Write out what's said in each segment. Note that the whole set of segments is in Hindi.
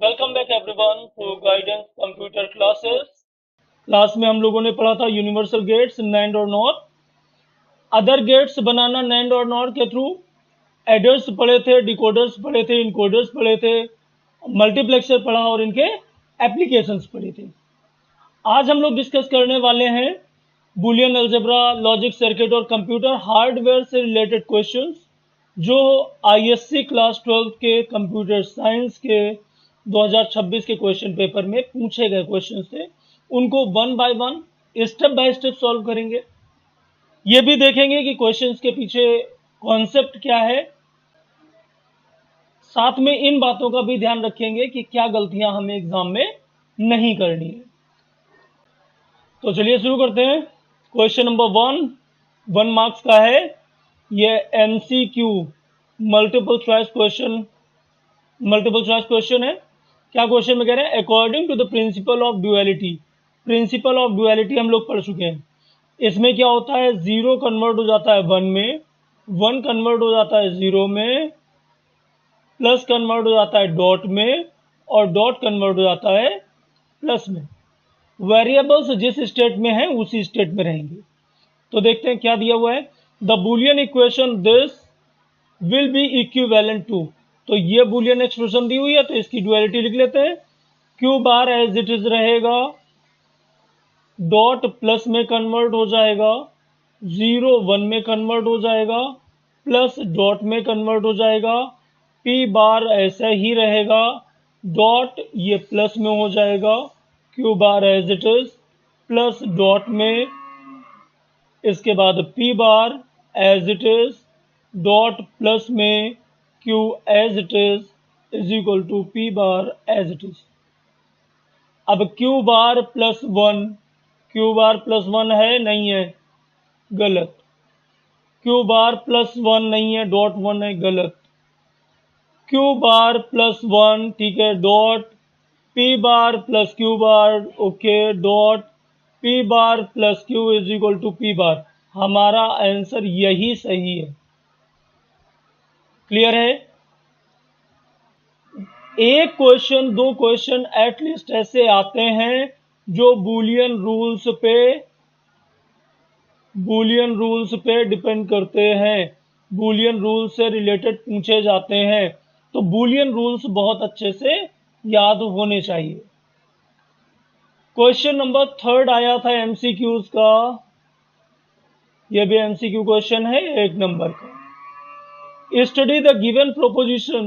Welcome back everyone to Guidance Computer Classes. Class में हम लोगों ने पढ़ा था यूनिवर्सल गेट्स, नैंड और नॉर। अदर गेट्स बनाना नैंड और नॉर के थ्रू। एडर्स पढ़े थे, डिकोडर्स पढ़े थे, इनकोडर्स पढ़े थे, मल्टीप्लेक्सर पढ़ा और इनके एप्लीकेशंस पढ़े थे। आज हम लोग डिस्कस करने वाले हैं बुलियन अलजेब्रा, लॉजिक सर्किट और कंप्यूटर हार्डवेयर से रिलेटेड क्वेश्चंस जो आईएससी क्लास 12 के कंप्यूटर साइंस के 2026 के क्वेश्चन पेपर में पूछे गए क्वेश्चंस थे। उनको वन बाय स्टेप सॉल्व करेंगे। ये भी देखेंगे कि क्वेश्चंस के पीछे कॉन्सेप्ट क्या है। साथ में इन बातों का भी ध्यान रखेंगे कि क्या गलतियां हमें एग्जाम में नहीं करनी है। तो चलिए शुरू करते हैं। क्वेश्चन नंबर 1 मार्क्स का है। ये एमसीक्यू मल्टीपल चॉइस क्वेश्चन है। क्या क्वेश्चन में कह रहे हैं? According to the principle of duality. Principle of duality हम लोग पढ़ चुके हैं। इसमें क्या होता है? 0 कन्वर्ट हो जाता है 1 में, 1 कन्वर्ट हो जाता है 0 में, प्लस कन्वर्ट हो जाता है डॉट में, और डॉट कन्वर्ट हो जाता है प्लस में। वेरिएबल्स जिस स्टेट में है उसी स्टेट में रहेंगे। तो देखते हैं क्या दिया हुआ है। The Boolean equation this will be equivalent to. तो ये बुलियन एक्सप्रेशन दी हुई है तो इसकी ड्युअलिटी लिख लेते हैं। Q bar as it is रहेगा, डॉट प्लस में कन्वर्ट हो जाएगा, 0 1 में कन्वर्ट हो जाएगा, प्लस डॉट में कन्वर्ट हो जाएगा, पी बार ऐसा ही रहेगा, डॉट ये प्लस में हो जाएगा, Q bar as it is plus dot में, इसके बाद P bar as it is dot plus में, Q as it is equal to P bar as it is. अब Q bar plus 1, Q bar plus 1 है नहीं है, गलत। क्यू बार प्लस 1 नहीं है, डॉट 1 है, गलत। क्यू बार प्लस 1 ठीक है, dot P bar plus Q bar okay, dot P bar plus Q is equal to P bar. हमारा आंसर यही सही है। क्लियर है? एक क्वेश्चन, दो क्वेश्चन एटलीस्ट ऐसे आते हैं जो बुलियन रूल्स पे डिपेंड करते हैं, बुलियन रूल्स से रिलेटेड पूछे जाते हैं। तो बुलियन रूल्स बहुत अच्छे से याद होने चाहिए। क्वेश्चन नंबर 3 आया था एमसीक्यूज का। यह भी एमसीक्यू क्वेश्चन है 1 नंबर का। Study the given proposition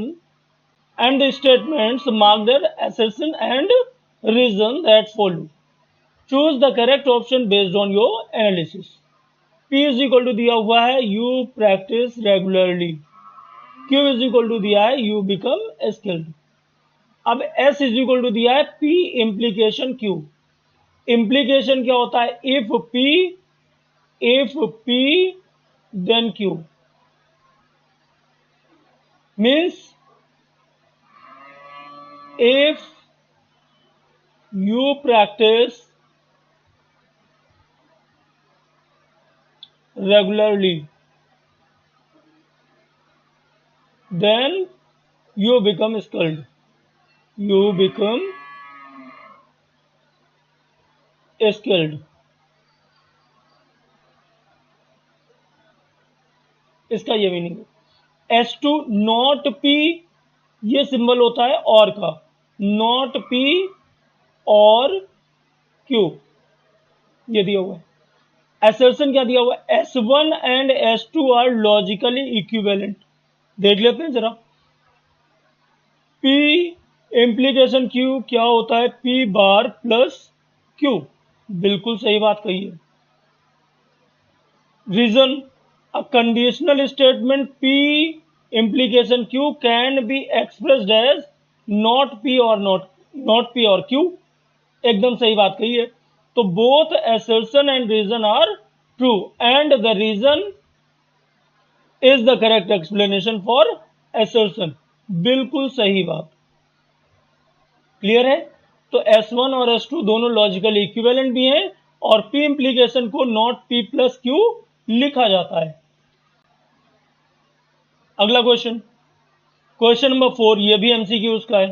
and the statements marked as assertion and reason that follow. Choose the correct option based on your analysis. P is equal to दिया हुआ है you practice regularly. Q is equal to दिया है you become skilled. अब S is equal to दिया है P implication Q. Implication क्या होता है? if P then Q means if you practice regularly then you become skilled. You become skilled. इसका ये मीनिंग है। S2 नॉट P, ये सिंबल होता है और का, नॉट P और Q, ये दिया हुआ है। असर्शन क्या दिया हुआ है? S1 and S2 are logically equivalent. देख लेते हैं जरा। P इम्प्लीकेशन Q क्या होता है? P बार प्लस Q, बिल्कुल सही बात कही है। Reason, a conditional statement P implication Q can be expressed as not P or Q। एकदम सही बात कही है। तो both assertion and reason are true and the reason is the correct explanation for assertion। बिल्कुल सही बात। क्लियर है? तो S1 और S2 दोनों लॉजिकली इक्विवेलेंट भी हैं और P implication को not P plus Q लिखा जाता है। अगला क्वेश्चन, क्वेश्चन नंबर 4, ये भी एमसीक्यूज का है।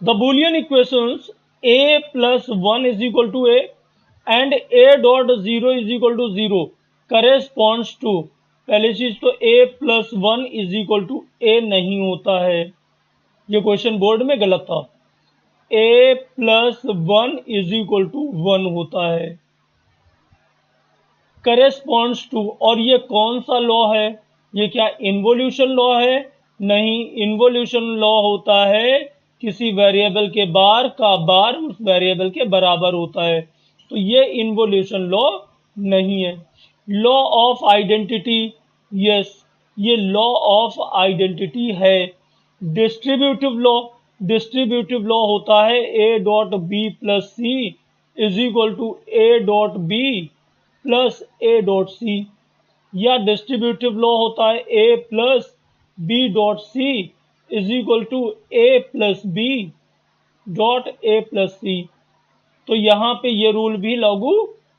The Boolean equations a plus 1 is equal to a and a dot 0 is equal to 0 corresponds to, पहली चीज तो a plus 1 is equal to a नहीं होता है, ये क्वेश्चन बोर्ड में गलत था। a plus 1 is equal to 1 होता है। करेस्पॉन्ड्स टू, और ये कौन सा लॉ है? ये क्या इन्वोल्यूशन लॉ है? नहीं, इन्वोल्यूशन लॉ होता है किसी वेरिएबल के बार का बार उस वेरिएबल के बराबर होता है, तो ये इन्वोल्यूशन लॉ नहीं है। लॉ ऑफ आइडेंटिटी, यस, ये लॉ ऑफ आइडेंटिटी है। डिस्ट्रीब्यूटिव लॉ, डिस्ट्रीब्यूटिव लॉ होता है a dot B plus C is equal to a dot B plus a dot C, या डिस्ट्रीब्यूटिव लॉ होता है a plus B dot C is equal to a plus B dot a plus C. तो यहाँ पे ये रूल भी लागू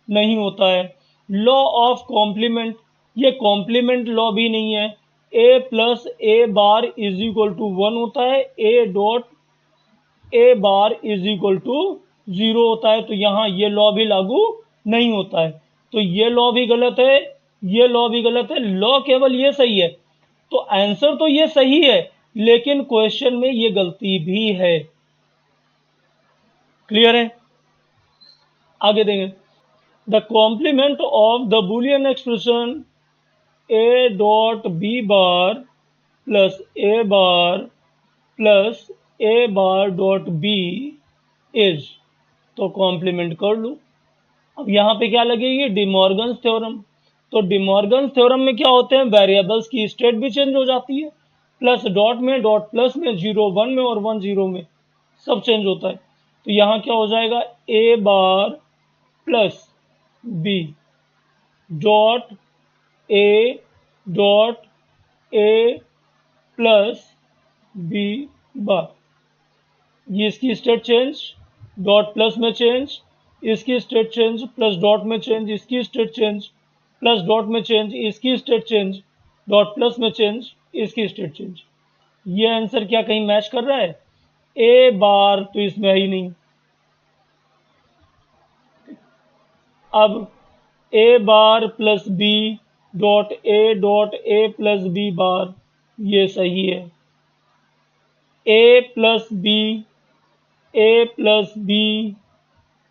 नहीं होता है। लॉ ऑफ कॉम्प्लीमेंट, ये कॉम्प्लीमेंट लॉ भी नहीं है। a plus a bar is equal to 1 होता है, a dot a bar is equal to 0 होता है, तो यहाँ ये लॉ भी लागू नहीं होता है। तो ये लॉ भी गलत है, ये लॉ भी गलत है, लॉ केवल ये सही है। तो आंसर तो ये सही है, लेकिन क्वेश्चन में ये गलती भी है। क्लियर है? आगे देंगे। The complement of the Boolean expression a dot B bar plus a bar plus a bar dot B is, तो कॉम्प्लीमेंट कर लूं। अब यहाँ पे क्या लगेगी? De Morgan's theorem. तो डिमॉर्गन्स थ्योरम में क्या होते हैं? वेरिएबल्स की स्टेट भी चेंज हो जाती है, प्लस डॉट में, डॉट प्लस में, 0 1 में और 1 0 में, सब चेंज होता है। तो यहाँ क्या हो जाएगा? a bar plus b dot a dot a plus b बार, ये इसकी स्टेट चेंज, डॉट प्लस में चेंज, इसकी स्टेट चेंज, प्लस डॉट में चेंज, इसकी स्टेट चेंज, प्लस डॉट में चेंज, इसकी स्टेट चेंज, डॉट प्लस में चेंज, इसकी स्टेट चेंज। ये आंसर क्या कहीं मैच कर रहा है? a बार तो इसमें है ही नहीं। अब a bar plus b dot a plus b बार, ये सही है। a प्लस b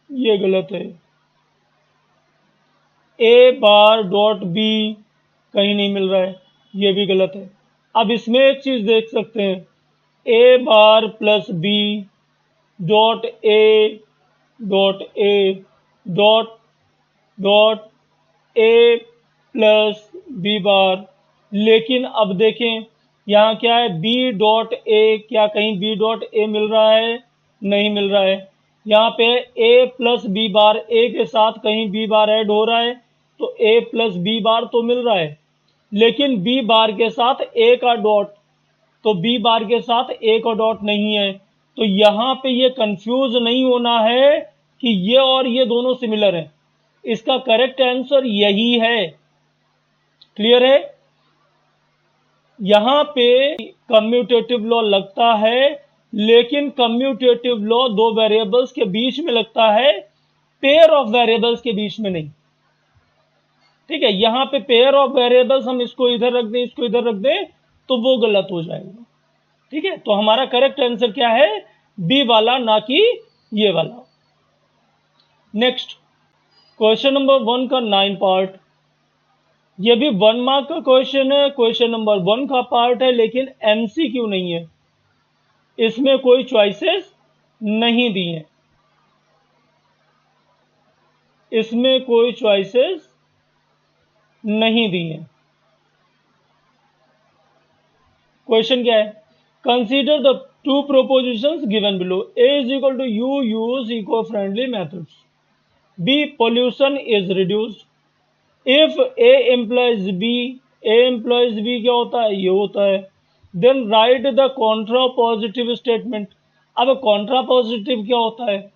ये गलत है। a बार डॉट b कहीं नहीं मिल रहा है, ये भी गलत है। अब इसमें एक चीज देख सकते हैं, a bar plus b dot a dot dot a plus b बार, लेकिन अब देखें यहाँ क्या है? b डॉट a, क्या कहीं b डॉट a मिल रहा है? नहीं मिल रहा है। यहाँ पे a plus b bar, a के साथ कहीं b बार ऐड हो रहा है, तो a प्लस b बार तो मिल रहा है, लेकिन b बार के साथ a का डॉट, तो b बार के साथ a का डॉट नहीं है। तो यहाँ पे ये कंफ्यूज नहीं होना है कि ये और ये दोनों सिमिलर हैं, इसका करेक्ट आंसर यही है। क्लियर है? यहां पे कम्यूटेटिव लॉ लगता है, लेकिन कम्यूटेटिव लॉ दो वेरिएबल्स के बीच में लगता है, पेयर ऑफ वेरिएबल्स के बीच में नहीं। ठीक है, यहां पे पेयर ऑफ वेरिएबल्स हम इसको इधर रख दें, इसको इधर रख दें, तो वो गलत हो जाएगा। ठीक है, तो हमारा करेक्ट आंसर क्या है? बी वाला, ना कि ये वाला। नेक्स्ट क्वेश्चन नंबर 1 का 9 पार्ट, ये भी 1 मार्क का क्वेश्चन है, क्वेश्चन नंबर 1 का पार्ट है, लेकिन एमसीक्यू नहीं है, इसमें कोई चॉइसेस नहीं दी हैं, इसमें कोई चॉइसेस नहीं दी हैं। क्वेश्चन क्या है? Consider the two propositions given below. A is equal to you use eco friendly methods, B pollution is reduced. If A implies B, A implies B क्या होता है? ये होता है। Then write the contrapositive statement. अब कॉन्ट्रा पॉजिटिव क्या होता है?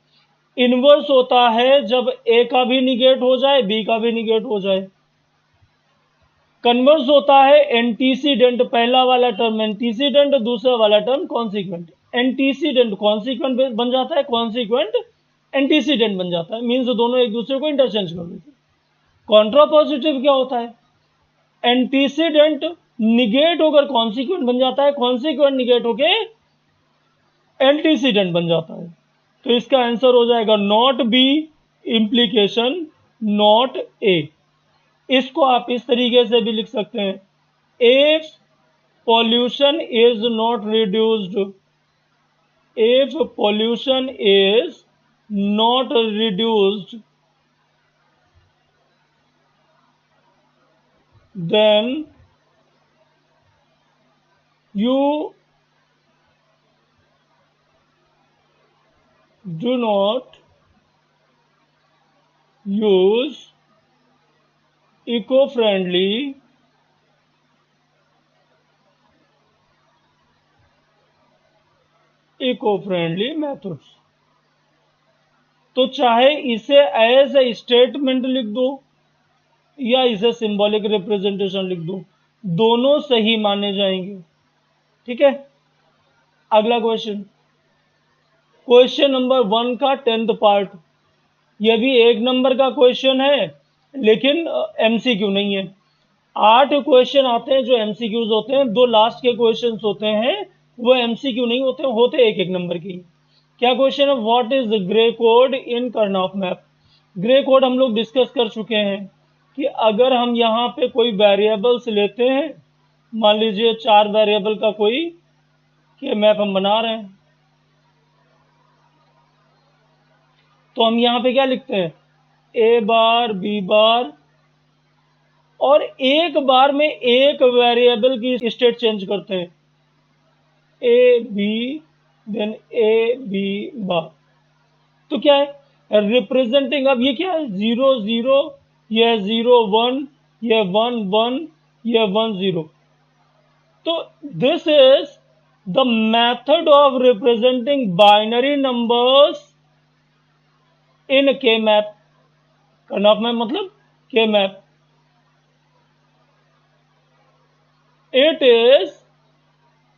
इनवर्स होता है जब ए का भी निगेट हो जाए, बी का भी निगेट हो जाए। कन्वर्स होता है एंटीसीडेंट, पहला वाला टर्म एंटीसीडेंट, दूसरा वाला टर्म कॉन्सिक्वेंट। एंटीसीडेंट कॉन्सिक्वेंट बन जाता है, कॉन्सिक्वेंट एंटीसीडेंट बन जाता है, मीन्स दोनों एक दूसरे को इंटरचेंज कर देते हैं। कॉन्ट्रापॉजिटिव क्या होता है? एंटीसीडेंट निगेट होकर कॉन्सिक्वेंट बन जाता है, कॉन्सिक्वेंट निगेट होकर एंटीसीडेंट बन जाता है। तो इसका आंसर हो जाएगा not be, implication not a. इसको आप इस तरीके से भी लिख सकते हैं, if pollution is not reduced, if pollution is not reduced, then you do not use eco-friendly methods. तो चाहे इसे एज ए स्टेटमेंट लिख दो या इसे सिंबॉलिक रिप्रेजेंटेशन लिख दो, दोनों सही माने जाएंगे। ठीक है, अगला क्वेश्चन, क्वेश्चन नंबर 1 का 10th पार्ट। यह भी 1 नंबर का क्वेश्चन है लेकिन एमसीक्यू नहीं है। 8 क्वेश्चन आते हैं जो एमसीक्यूज होते हैं, 2 लास्ट के क्वेश्चंस होते हैं वो एमसीक्यू नहीं होते, होते 1-1 नंबर की। क्या क्वेश्चन है? What is Gray code in Karnaugh map. Gray code हम लोग डिस्कस कर चुके हैं कि अगर हम यहाँ पे कोई वेरिएबल्स लेते हैं, मान लीजिए 4 वेरिएबल का कोई के मैप हम बना रहे हैं, तो हम यहाँ पे क्या लिखते हैं? ए बार, बी बार, और एक बार में एक वेरिएबल की स्टेट चेंज करते हैं, A B then A B bar. तो क्या है? रिप्रेजेंटिंग, अब ये क्या है? 0 0, यह 0 1, यह 1 1, यह 1 0। तो this is the method of representing binary numbers in K map. कर्नौघ map मतलब के map. It is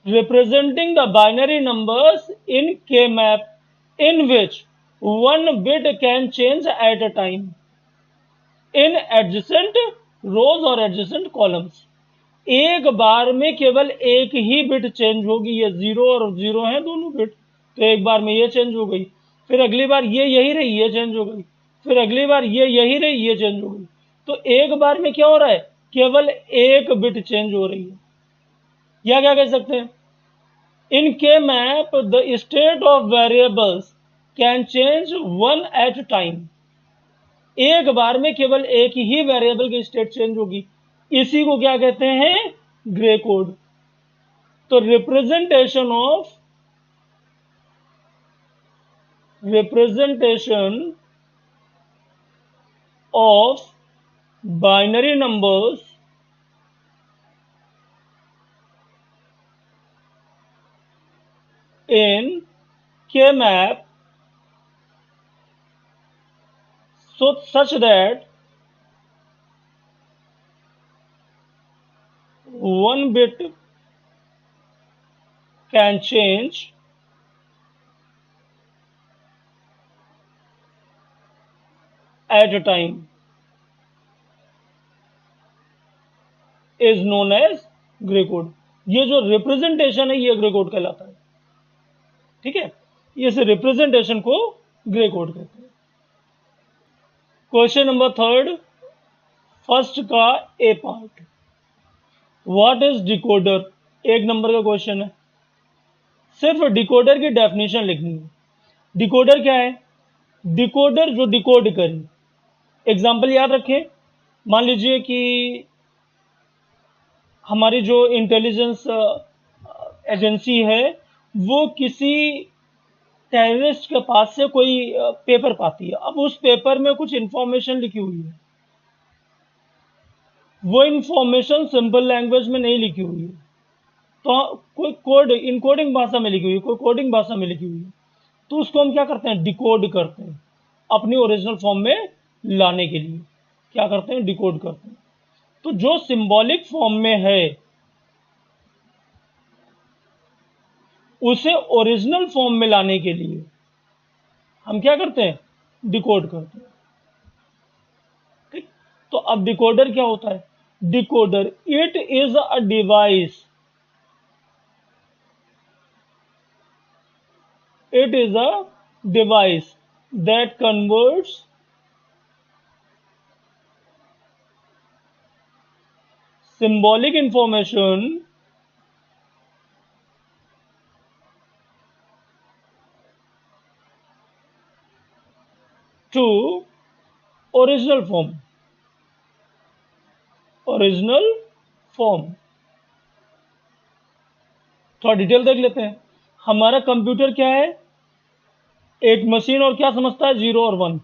representing the binary numbers in K-map in which one bit can change at a time in adjacent rows or adjacent columns। एक बार में केवल एक ही बिट चेंज होगी, ये 0 और 0 हैं दोनों बिट, तो एक बार में ये चेंज हो गई, फिर अगली बार ये यही रही, ये चेंज हो गई, फिर अगली बार ये यही रही, ये चेंज हो गई। तो एक बार में क्या हो रहा है? केवल एक बिट चेंज हो रही है। या क्या कह सकते हैं? In K map the state of variables can change 1 at time. एक बार में केवल एक ही वेरिएबल की स्टेट चेंज होगी, इसी को क्या कहते हैं? Gray code. तो representation of binary numbers in K-map such that one bit can change at a time is known as grey code. ये जो रिप्रेजेंटेशन है ये ग्रे कोड कहलाता है। ठीक है, ये से रिप्रेजेंटेशन को ग्रे कोड कहते हैं। क्वेश्चन नंबर 3 फर्स्ट का A part, what is decoder. 1 number का क्वेश्चन है, सिर्फ डिकोडर की डेफिनेशन लिखनी है। डिकोडर क्या है? डिकोडर जो डिकोड करे। एग्जाम्पल याद रखें, मान लीजिए कि हमारी जो इंटेलिजेंस एजेंसी है वो किसी टेररिस्ट के पास से कोई पेपर पाती है। अब उस पेपर में कुछ इंफॉर्मेशन लिखी हुई है, वो इंफॉर्मेशन सिंपल लैंग्वेज में नहीं लिखी हुई है, तो कोई कोड इनकोडिंग भाषा में लिखी हुई है, कोई कोडिंग भाषा में लिखी हुई है, तो उसको हम क्या करते हैं? डिकोड करते हैं, अपनी ओरिजिनल फॉर्म में लाने के लिए क्या करते हैं? डिकोड करते हैं। तो जो सिंबॉलिक फॉर्म में है उसे ओरिजिनल फॉर्म में लाने के लिए हम क्या करते हैं, डिकोड करते हैं। ठीक, तो अब डिकोडर क्या होता है? Decoder, it is a device, it is a device that converts symbolic information to original form, original form. थोड़ा डिटेल देख लेते हैं। हमारा कंप्यूटर क्या है? एक मशीन, और क्या समझता है? 0 और 1।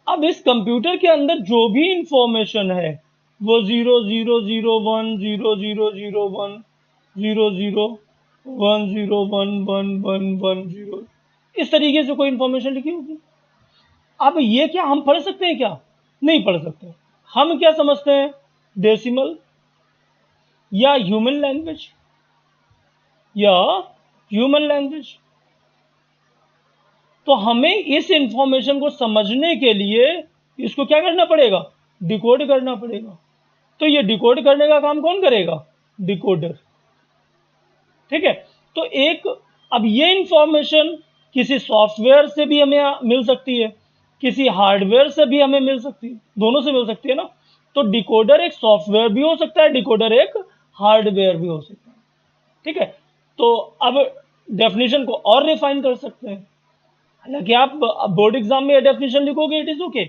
अब इस कंप्यूटर के अंदर जो भी इंफॉर्मेशन है वो 0001 0001 0010111110, इस तरीके से कोई इंफॉर्मेशन लिखी होगी। अब ये क्या हम पढ़ सकते हैं? क्या नहीं पढ़ सकते। हम क्या समझते हैं? डेसिमल या ह्यूमन लैंग्वेज, या ह्यूमन लैंग्वेज। तो हमें इस इंफॉर्मेशन को समझने के लिए इसको क्या करना पड़ेगा? डिकोड करना पड़ेगा। तो ये डिकोड करने का काम कौन करेगा? डिकोडर। ठीक है, तो एक, अब ये इंफॉर्मेशन किसी सॉफ्टवेयर से भी हमें मिल सकती है, किसी हार्डवेयर से भी हमें मिल सकती है, दोनों से मिल सकती है ना। तो डिकोडर एक सॉफ्टवेयर भी हो सकता है, डिकोडर एक हार्डवेयर भी हो सकता है। ठीक है, तो अब डेफिनेशन को और रिफाइन कर सकते हैं। हालांकि आप बोर्ड एग्जाम में डेफिनेशन लिखोगे, इट इज ओके,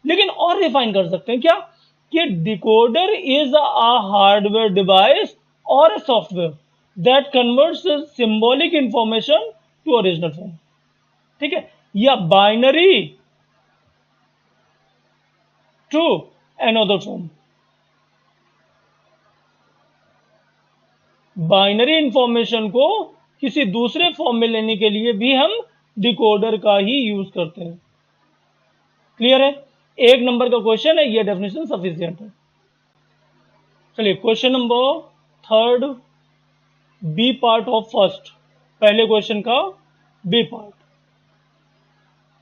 लेकिन और रिफाइन कर सकते हैं क्या, कि decoder is a hardware device और a software that converts symbolic information to original form. ठीक है, या binary to another form. Binary information को किसी दूसरे फॉर्म में लेने के लिए भी हम डिकोडर का ही यूज करते हैं। क्लियर है? एक नंबर का क्वेश्चन है, ये डेफिनेशन सफिशिएंट है। चलिए question number third, B part of first, पहले क्वेश्चन का बी पार्ट।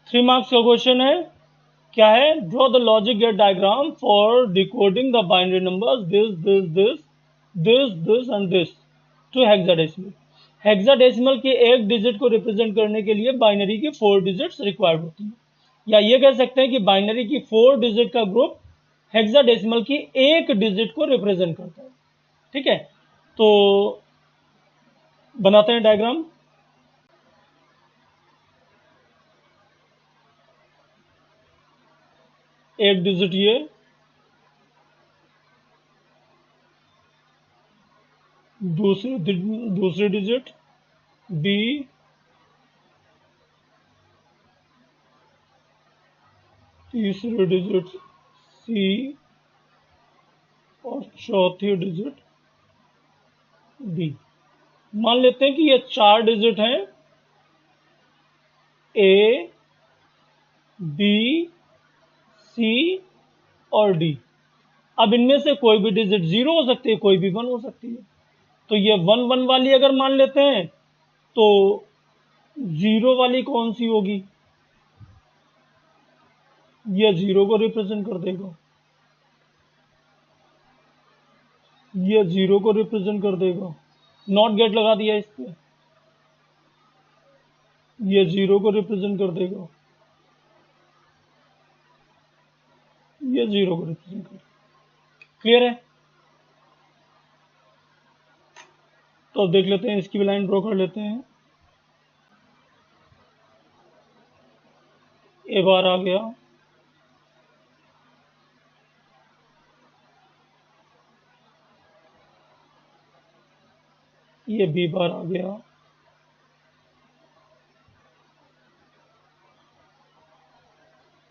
3 मार्क्स का क्वेश्चन है। क्या है? Draw the logic gate diagram for decoding the binary numbers this and this to hexadecimal. Hexadecimal के एक डिजिट को रिप्रेजेंट करने के लिए बाइनरी की 4 डिजिट्स रिक्वायर्ड होती हैं, या ये कह सकते हैं कि बाइनरी की 4 डिजिट का ग्रुप हेक्साडेसिमल की एक डिजिट को रिप्रेजेंट करता है। ठीक है, तो बनाते हैं डायग्राम। एक डिजिट ये, दूसरी डिजिट बी, तीसरी डिजिट सी, और चौथी डिजिट डी। मान लेते हैं कि ये 4 डिजिट हैं, ए, बी, सी और डी। अब इनमें से कोई भी डिजिट 0 हो सकती है, कोई भी 1 हो सकती है। तो ये 1 1 वाली अगर मान लेते हैं तो 0 वाली कौन सी होगी? ये 0 को रिप्रेजेंट कर देगा, ये 0 को रिप्रेजेंट कर देगा, नॉट गेट लगा दिया इस पे, ये 0 को रिप्रेजेंट कर देगा, ये 0 को रिप्रेजेंट कर। क्लियर है? तो अब देख लेते हैं, इसकी भी लाइन ड्रॉ कर लेते हैं। ए बार आ गया, ये बी बार आ गया,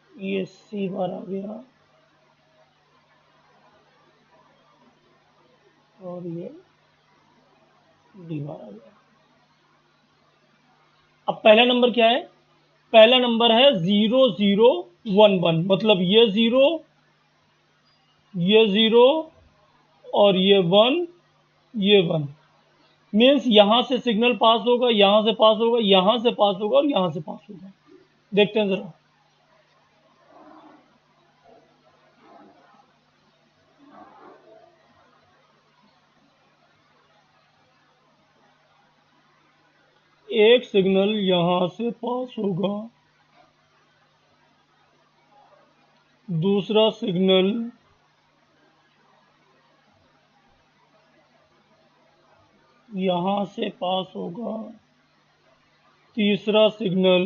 ये सी बार आ गया, और ये डी बार आ गया। अब पहला नंबर क्या है? पहला नंबर है 0011, मतलब ये 0, ये 0 और ये 1, ये 1। मीन्स यहां से सिग्नल पास होगा, यहां से पास होगा, यहां से पास होगा और यहां से पास होगा। देखते हैं जरा। एक सिग्नल यहां से पास होगा, दूसरा सिग्नल यहां से पास होगा, तीसरा सिग्नल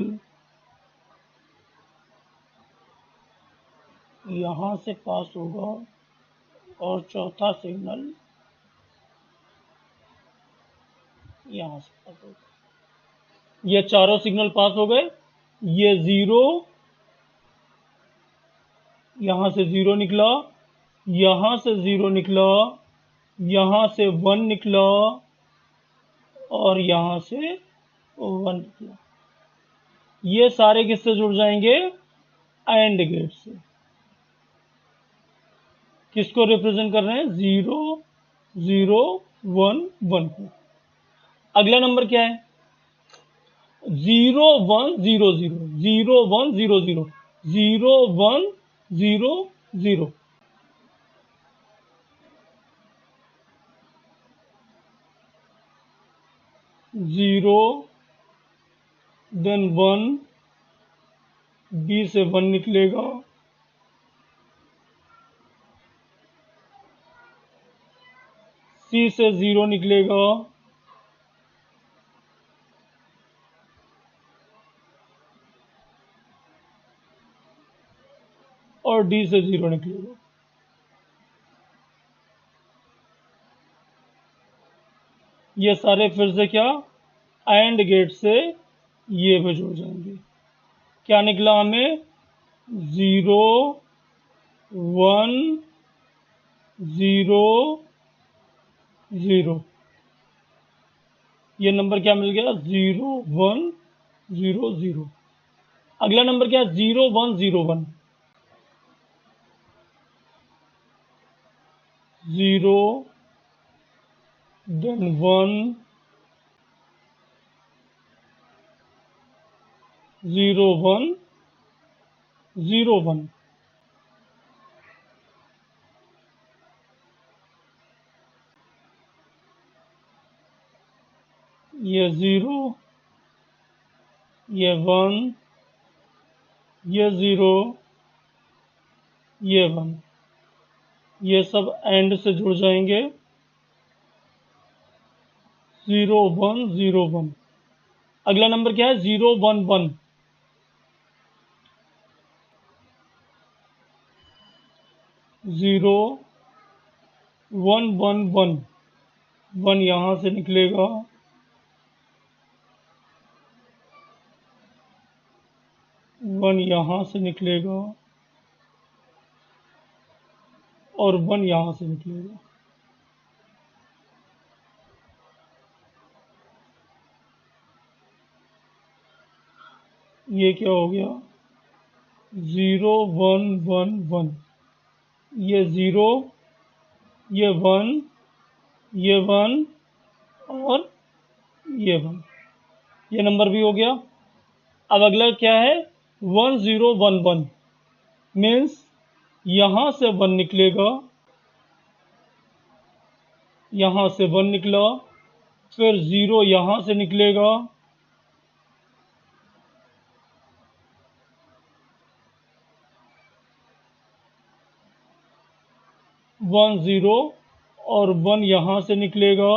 यहां से पास होगा और चौथा सिग्नल यहां से पास होगा। ये चारों सिग्नल पास हो गए। ये जीरो, यहां से जीरो निकला, यहां से जीरो निकला, यहां से वन निकला और यहां से वन निकला। ये सारे किससे जुड़ जाएंगे? एंड गेट से। किसको रिप्रेजेंट कर रहे हैं? 0 0 1 1 को। अगला नंबर क्या है? 0 1 0 0 0 1 0 0 0 1 0 0। जीरो देन वन, बी से वन निकलेगा, सी से जीरो निकलेगा, और डी से जीरो निकलेगा। ये सारे फिर से क्या? एंड गेट से ये भी जुड़ जाएंगे। क्या निकला हमें? 0 1 0 0। ये नंबर क्या मिल गया? 0 1 0 0। अगला नंबर क्या है? 0 1 0 1। 0 देन 1 0 1 0 1। ये 0, ये 1, ये 0, ये 1। ये सब एंड से जुड़ जाएंगे। 0 1 0 1। अगला नंबर क्या है? 0 1 1। 0 1 1 1। 1 यहां से निकलेगा, 1 यहां से निकलेगा और 1 यहां से निकलेगा। ये क्या हो गया? 0 1 1 1। ये 0, ये 1, ये 1 और ये 1। ये नंबर भी हो गया। अब अगला क्या है? 1 0 1 1। मीन्स यहां से 1 निकलेगा, यहां से 1 निकला, फिर 0 यहां से निकलेगा, 1 0 और 1 यहां से निकलेगा,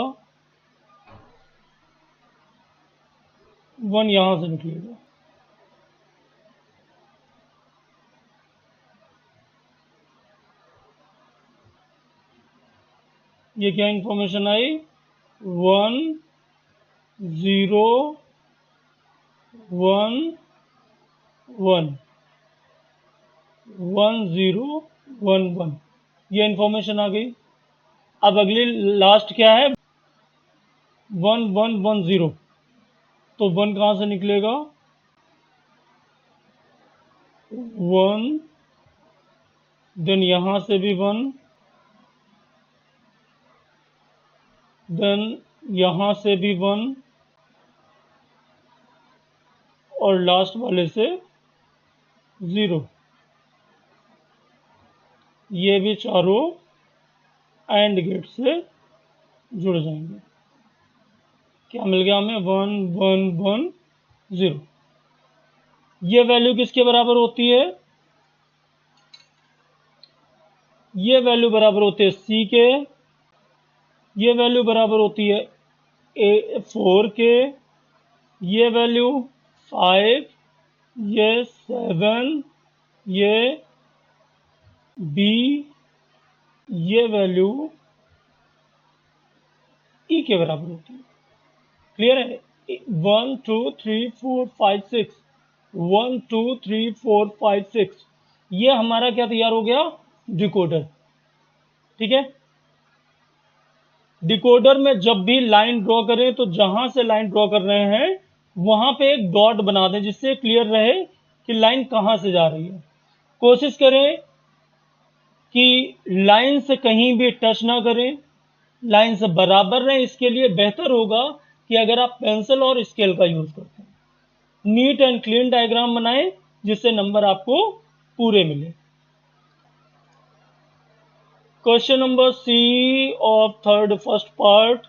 1 यहां से निकलेगा। ये क्या इंफॉर्मेशन आई? 1 0 1 1 1 0 1 1। ये इंफॉर्मेशन आ गई। अब अगली लास्ट क्या है? 1 1 1 0। तो 1 कहां से निकलेगा? 1 देन यहां से भी 1, देन यहां से भी 1 और लास्ट वाले से 0। ये भी चारों एंड गेट से जुड़ जाएंगे। क्या मिल गया हमें? 1 1 1 0। ये वैल्यू किसके बराबर होती है? ये वैल्यू बराबर होती है C के, ये वैल्यू बराबर होती है 4 के, ये वैल्यू 5, ये 7, ये B, ये वैल्यू E के बराबर होती है। क्लियर है? 1 2 3 4 5 6, 1 2 3 4 5 6, ये हमारा क्या तैयार हो गया? डिकोडर। ठीक है। डिकोडर में जब भी लाइन ड्रॉ करें तो जहां से लाइन ड्रॉ कर रहे हैं वहां पे एक डॉट बना दें, जिससे क्लियर रहे कि लाइन कहां से जा रही है। कोशिश करें कि लाइन से कहीं भी टच ना करें, लाइन से बराबर रहें। इसके लिए बेहतर होगा कि अगर आप पेंसिल और स्केल का यूज करते हैं। नीट एंड क्लीन डायग्राम बनाएं जिससे नंबर आपको पूरे मिले। Question number C of third first part,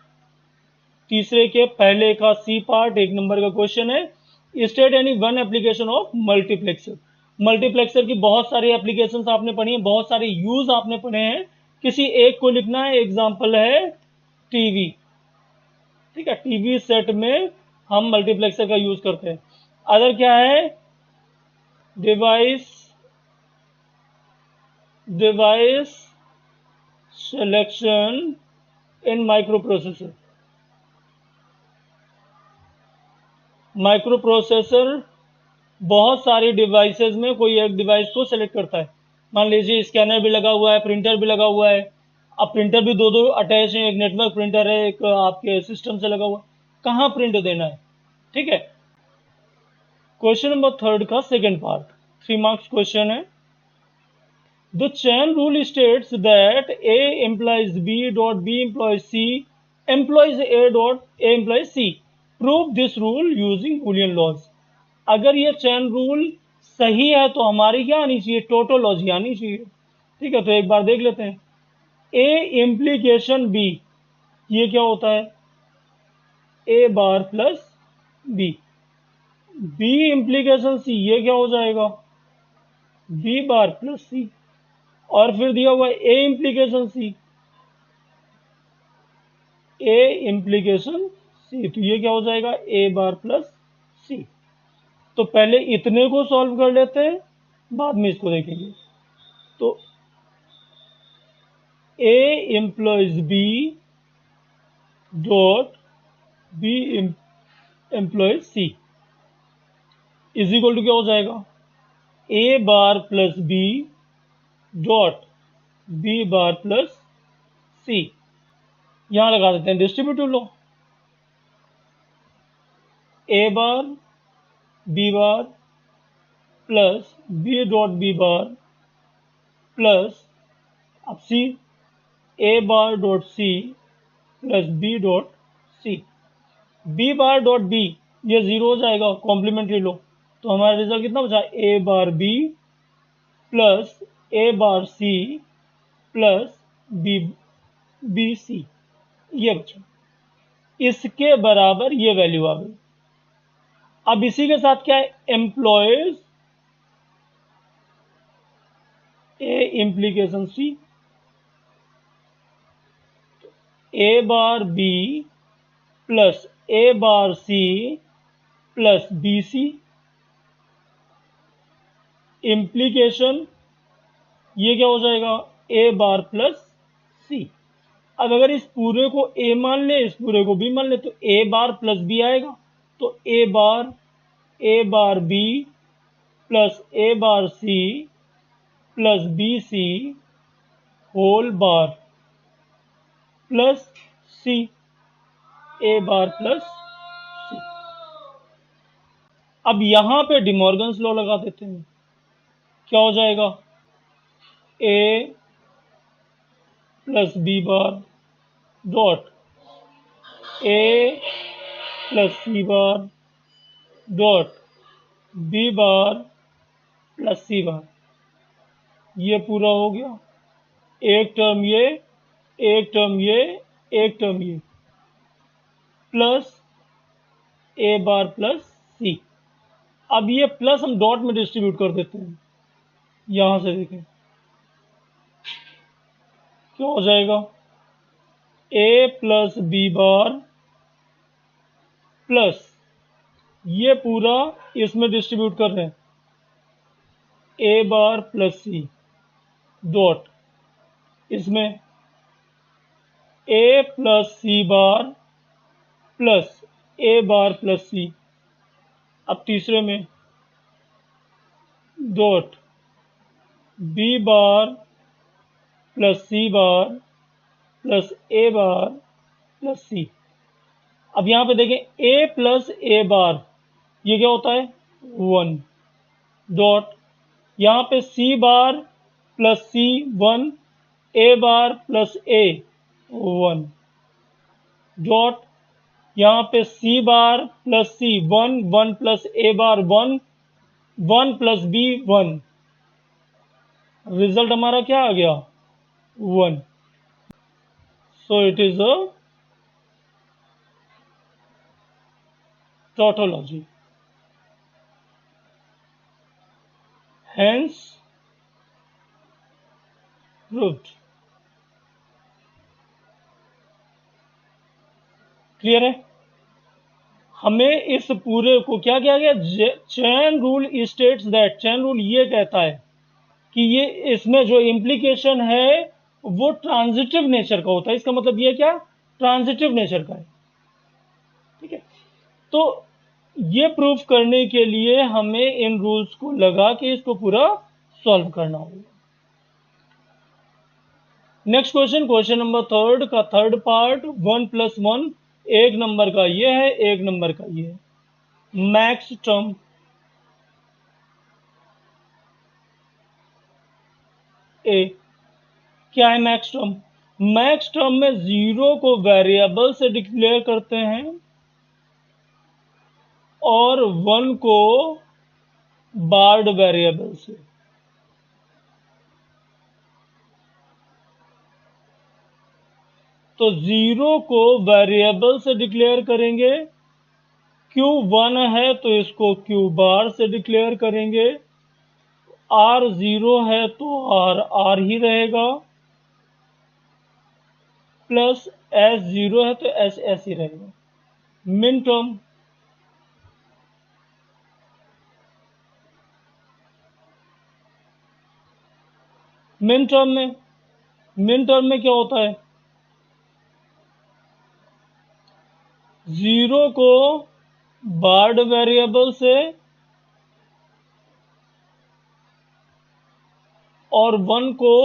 तीसरे के पहले का सी पार्ट, 1 नंबर का क्वेश्चन है। State any one application of multiplexer. Multiplexer की बहुत सारी एप्लीकेशंस आपने पढ़ी हैं, बहुत सारे यूज आपने पढ़े हैं। किसी एक को लिखना है। एग्जांपल है टीवी। ठीक है, टीवी सेट में हम मल्टीप्लेक्सर का यूज करते हैं। अदर क्या है? Device device selection in micro processor. Micro processor बहुत सारी डिवाइसेस में कोई एक डिवाइस को सेलेक्ट करता है। मान लीजिए स्कैनर भी लगा हुआ है, प्रिंटर भी लगा हुआ है। अब प्रिंटर भी दो दो अटैच है, एक नेटवर्क प्रिंटर है, एक आपके सिस्टम से लगा हुआ है। कहाँ प्रिंट देना है? ठीक है। क्वेश्चन नंबर थर्ड का सेकेंड पार्ट, 3 मार्क्स क्वेश्चन है। The chain rule states that A implies B dot B implies C implies A dot A implies C. Prove this rule using Boolean laws. अगर ये चेन रूल सही है तो हमारी क्या आनी चाहिए? टोटोलॉजी आनी चाहिए। ठीक है, तो एक बार देख लेते हैं। A इम्प्लीकेशन B, ये क्या होता है? A bar plus B। B implication C, ये क्या हो जाएगा? B bar plus C। और फिर दिया हुआ है A implication C, A implication C, तो ये क्या हो जाएगा? A bar plus C। तो पहले इतने को सॉल्व कर लेते हैं, बाद में इसको देखेंगे। तो A implies B dot B implies C is equal to क्या हो जाएगा? A bar plus B dot B bar plus C। यहां लगा देते हैं distributive law. A bar B bar plus B dot B bar plus अब C, A bar dot C plus B dot C। B bar dot B ये 0 हो जाएगा, कॉम्प्लीमेंट्री लो। तो हमारा रिजल्ट कितना बचा? A bar B plus A bar C plus B C, ये बचा। इसके बराबर ये वैल्यू आ गई। अब इसी के साथ क्या है? Employees A implication C, A bar B plus A bar C plus BC implication, ये क्या हो जाएगा? A bar plus C। अब अगर इस पूरे को A मान ले, इस पूरे को B मान ले, तो A बार प्लस B आएगा। तो A bar B plus A bar C plus BC whole bar plus C, A bar plus C। अब यहां पे डिमॉर्गन्स लॉ लगा देते हैं। क्या हो जाएगा? A plus B bar dot A plus C bar dot B bar plus C bar, ये पूरा हो गया। एक टर्म ये, एक टर्म ये, एक टर्म ये, प्लस ए बार प्लस सी। अब ये प्लस हम डॉट में डिस्ट्रीब्यूट कर देते हैं, यहां से देखें क्या हो जाएगा, ए प्लस बी बार प्लस ये पूरा इसमें डिस्ट्रीब्यूट कर रहे हैं, ए बार प्लस सी डॉट इसमें ए प्लस सी बार प्लस ए बार प्लस सी। अब तीसरे में dot B bar plus C bar plus ए बार प्लस सी। अब यहां पे देखें ए प्लस ए बार, ये क्या होता है 1 डॉट यहां पे सी बार प्लस सी 1, ए बार प्लस ए 1 डॉट यहां पे सी बार प्लस सी 1, 1 प्लस ए बार 1, 1 प्लस बी 1। रिजल्ट हमारा क्या आ गया 1। So it is a tautology, hence proved। Clear है? हमें इस पूरे को क्या किया गया, chain rule states that, chain rule ये कहता है कि ये इसमें जो इम्प्लीकेशन है वो ट्रांजिटिव नेचर का होता है। इसका मतलब ये क्या, ट्रांजिटिव नेचर का है। ठीक है, तो ये प्रूफ करने के लिए हमें इन रूल्स को लगा के इसको पूरा सॉल्व करना होगा। Next question, question number third का थर्ड पार्ट 1 + 1, एक नंबर का ये है, एक नंबर का ये है। मैक्स टर्म, ए क्या है मैक्स टर्म? मैक्स टर्म में 0 को वेरिएबल से डिक्लेयर करते हैं और 1 को बार्ड वेरिएबल से। तो 0 को वेरिएबल से डिक्लेयर करेंगे, क्यू 1 है तो इसको क्यू बार से डिक्लेयर करेंगे, आर 0 है तो आर आर ही रहेगा, प्लस एस 0 है तो एस एस ही रहेगा। मिन टर्म, मिन टर्म में क्या होता है, 0 को बार्ड वेरिएबल से और 1 को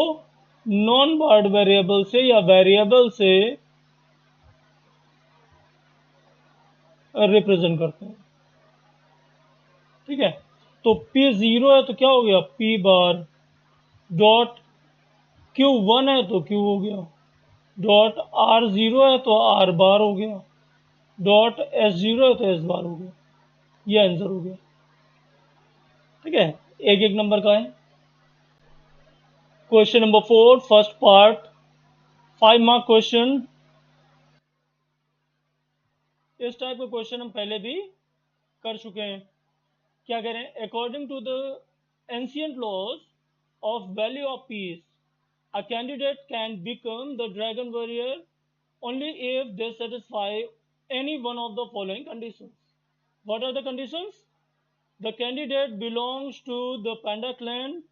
नॉन बार्ड वेरिएबल से या वेरिएबल से रिप्रेजेंट करते हैं। ठीक है, तो P 0 है तो क्या हो गया P बार डॉट Q 1 है तो Q हो गया डॉट R 0 है तो R बार हो गया डॉट S 0 है तो S बार हो गया। ये आंसर हो गया। ठीक है, एक एक नंबर का है। Question number 4 first part 5 mark question. इस टाइप का क्वेश्चन हम पहले भी कर चुके हैं। क्या कह रहे हैं, according to the ancient laws of Valley of Peace a candidate can become the dragon warrior only if they satisfy any one of the following conditions. What are the conditions? The candidate belongs to the panda clan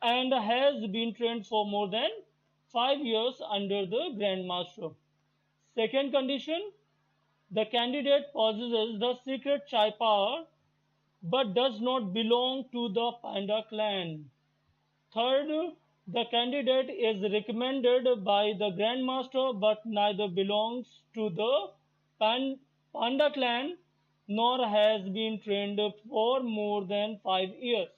and has been trained for more than 5 years under the grandmaster. Second condition, the candidate possesses the secret chai power but does not belong to the panda clan. Third, the candidate is recommended by the grandmaster but neither belongs to the panda clan nor has been trained for more than 5 years.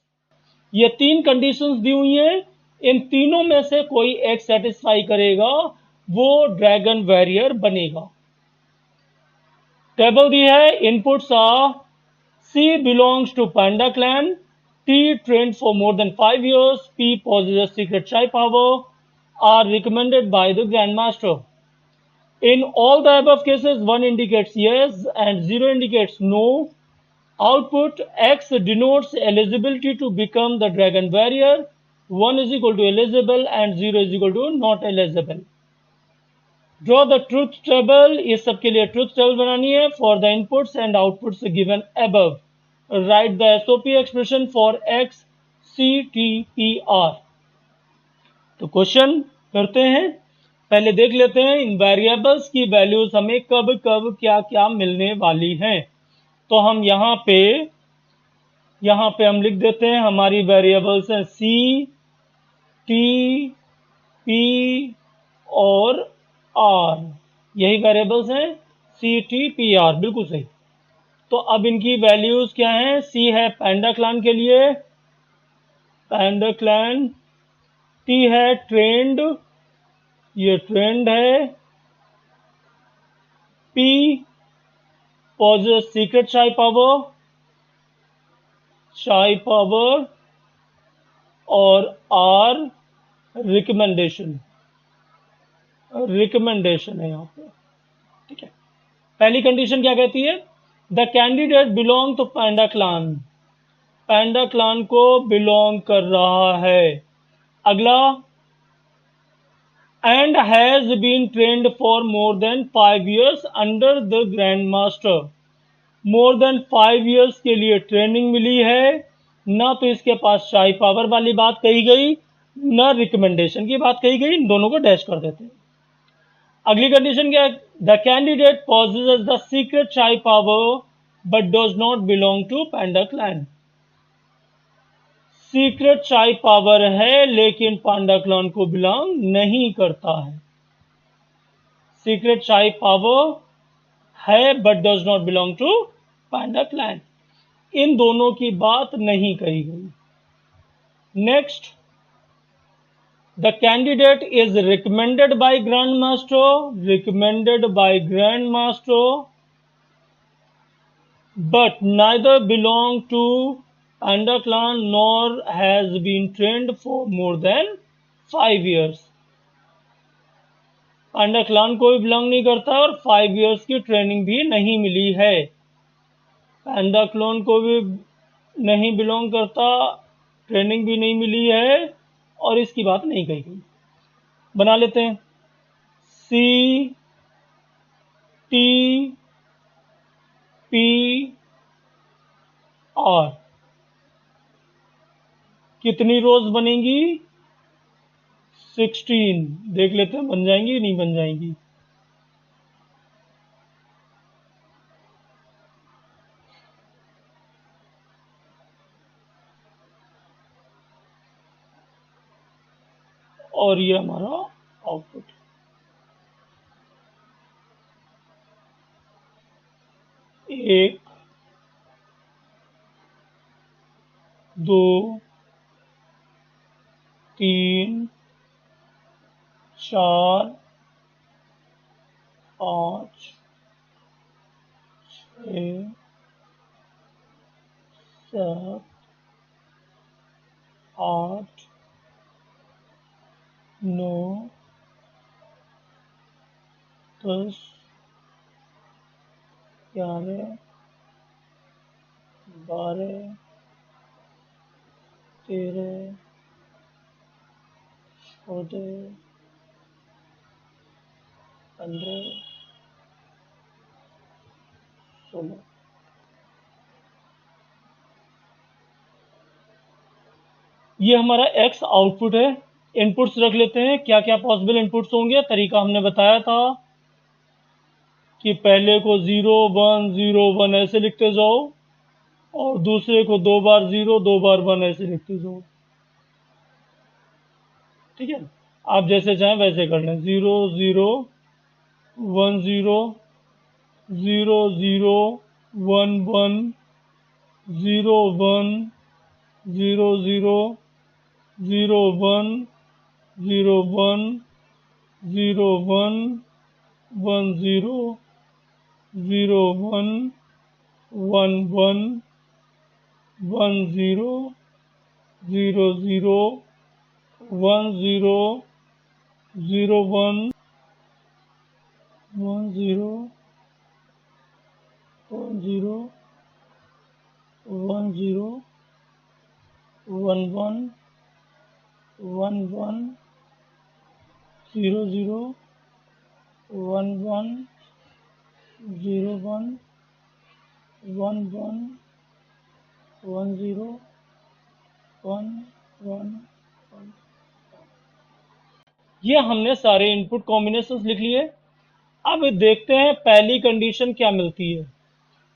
ये 3 कंडीशंस दी हुई हैं, इन तीनों में से कोई एक सेटिस्फाई करेगा वो ड्रैगन वॉरियर बनेगा। टेबल दी है, inputs are C belongs to Panda clan, T trained for more than 5 years, P possesses secret chai power, are recommended by the Grandmaster. In all the above cases, 1 indicates yes and 0 indicates no. Output X denotes eligibility to become the dragon warrior. 1 is equal to eligible and 0 is equal to not eligible. Draw the truth table. इस सब के लिए truth table बनानी है for the inputs and outputs given above. Write the SOP expression for X, C, T, P, R. तो क्वेश्चन करते हैं, पहले देख लेते हैं इन वेरिएबल्स की वैल्यूज हमें कब कब क्या क्या मिलने वाली हैं। तो हम यहाँ पे हम लिख देते हैं हमारी वेरिएबल्स हैं C, T, P और R। यही वेरिएबल्स हैं C, T, P, R, बिल्कुल सही। तो अब इनकी वैल्यूज क्या हैं? C है पैंडा क्लान के लिए, पैंडा क्लान। T है ट्रेंड, ये ट्रेंड है। P पॉजेस सीक्रेट चाय पावर, और R रिकमेंडेशन है यहाँ पे। ठीक है, पहली कंडीशन क्या कहती है? The candidate belong to panda clan, panda clan को बिलोंग कर रहा है। अगला, and has been trained for more than 5 years under the grand master. More than 5 years के लिए ट्रेनिंग मिली है। ना तो इसके पास शाही पावर वाली बात कही गई, ना रिकमेंडेशन की बात कही गई, इन दोनों को डैश कर देते हैं। अगली कंडीशन क्या है? The candidate possesses the secret शाही power but does not belong to panda clan. Secret शाही पावर है लेकिन पांडा क्लैन को बिलोंग नहीं करता है। सीक्रेट शाही पावर है but does not belong to panda clan. इन दोनों की बात नहीं कही गई। Next, the candidate is recommended by grand master, but neither belong to panda clan nor has been trained for more than 5 years। Panda clan को भी बिलोंग नहीं करता और 5 years की ट्रेनिंग भी नहीं मिली है। पैंडा क्लोन को भी नहीं बिलोंग करता, ट्रेनिंग भी नहीं मिली है और इसकी बात नहीं कही गई। बना लेते हैं, C, T, P, R। कितनी रोज बनेंगी? 16। देख लेते हैं बन जाएंगी नहीं बन जाएंगी। और ये हमारा आउटपुट। 1, 2, 3, 4, 5, 6, 7, 8, 9, 10, 11, 12, 13, 14, 15, 16। ये हमारा X आउटपुट है। इनपुट्स रख लेते हैं, क्या क्या पॉसिबल इनपुट्स होंगे। तरीका हमने बताया था कि पहले को 0 1 0 1 ऐसे लिखते जाओ और दूसरे को 2 बार 0 2 बार 1 ऐसे लिखते जाओ। ठीक है, आप जैसे चाहें वैसे कर लें। 0 0 1 0 0 0 1 1 0 1 0 0 0 1 0 1 0 1 1 0 0 1 1 1 1 0 0 0 1 0 0 1 1 0 1 0 1 0 1 1 1 1 0 0 1 1 0 1 1 1 1 0 1 1 1। ये हमने सारे इनपुट कॉम्बिनेशंस लिख लिए। अब देखते हैं पहली कंडीशन क्या मिलती है।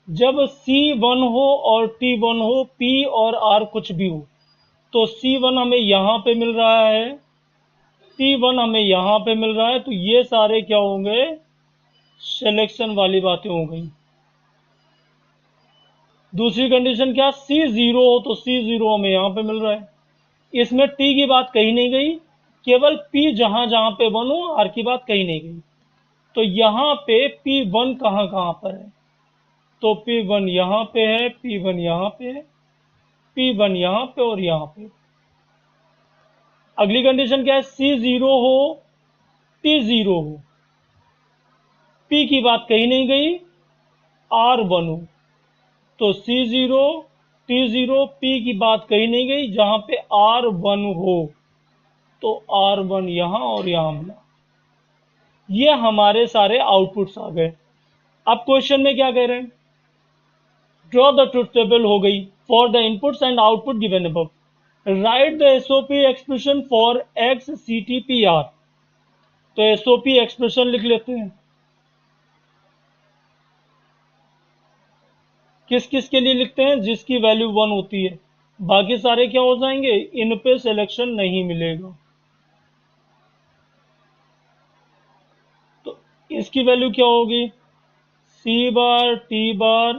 जब C1 हो और T1 हो, P और R कुछ भी हो, तो C1 हमें यहां पे मिल रहा है, T1 हमें यहां पे मिल रहा है, तो ये सारे क्या होंगे, सिलेक्शन वाली बातें हो गई। दूसरी कंडीशन क्या, C0 हो तो C0 हमें यहां पे मिल रहा है, इसमें T की बात कही नहीं गई, केवल P जहां जहां पे 1 हो, R की बात कही नहीं गई। तो यहां पे P1 कहां कहां पर है, तो P1 यहां पे है, P1 यहां पे है, P1 यहां पे और यहां पे। अगली कंडीशन क्या है, C0 हो, T0 हो, P की बात कही नहीं गई, R1 हो, तो C0 T0 P की बात कही नहीं गई, जहां पे R1 हो तो R1 यहां और यहां मिला। ये हमारे सारे आउटपुट्स आ गए। अब क्वेश्चन में क्या कह रहे हैं, ड्रॉ द ट्रुथ टेबल हो गई for the inputs and output given above, write the SOP expression for X C T P R. तो एसओपी एक्सप्रेशन लिख लेते हैं, किस किस के लिए लिखते हैं, जिसकी वैल्यू 1 होती है, बाकी सारे क्या हो जाएंगे, इन पे सिलेक्शन नहीं मिलेगा। तो इसकी वैल्यू क्या होगी, C bar T bar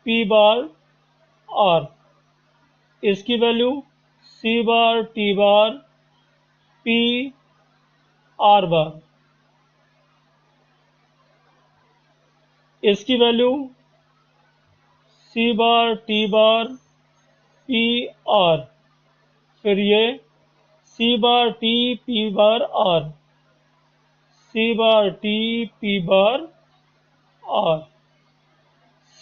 P bar R, इसकी value C bar T bar P R bar, इसकी value C bar T bar P R, फिर ये C bar T P bar R, C bar T P bar R,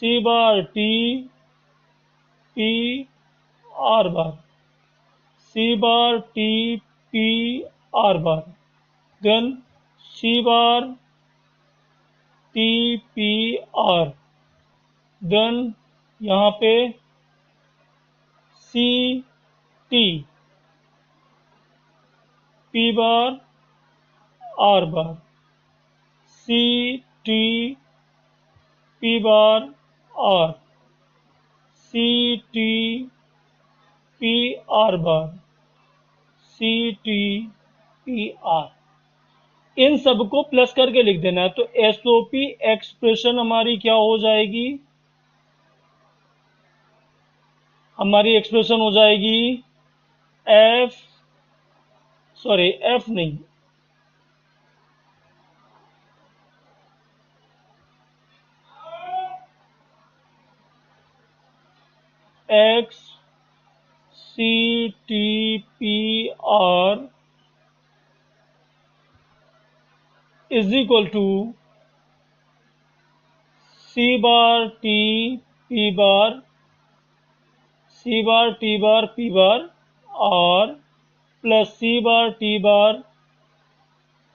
C bar T P R bar, C bar T P R bar, then C bar T P R, then यहाँ पे C T P bar R bar, C T P bar R, C T P R bar, C T P R, इन सबको प्लस करके लिख देना है। तो एसओपी एक्सप्रेशन हमारी क्या हो जाएगी, हमारी एक्सप्रेशन हो जाएगी एफ, सॉरी एफ नहीं, X C T P R is equal to C bar T P bar, C bar T bar P bar R, plus C bar T bar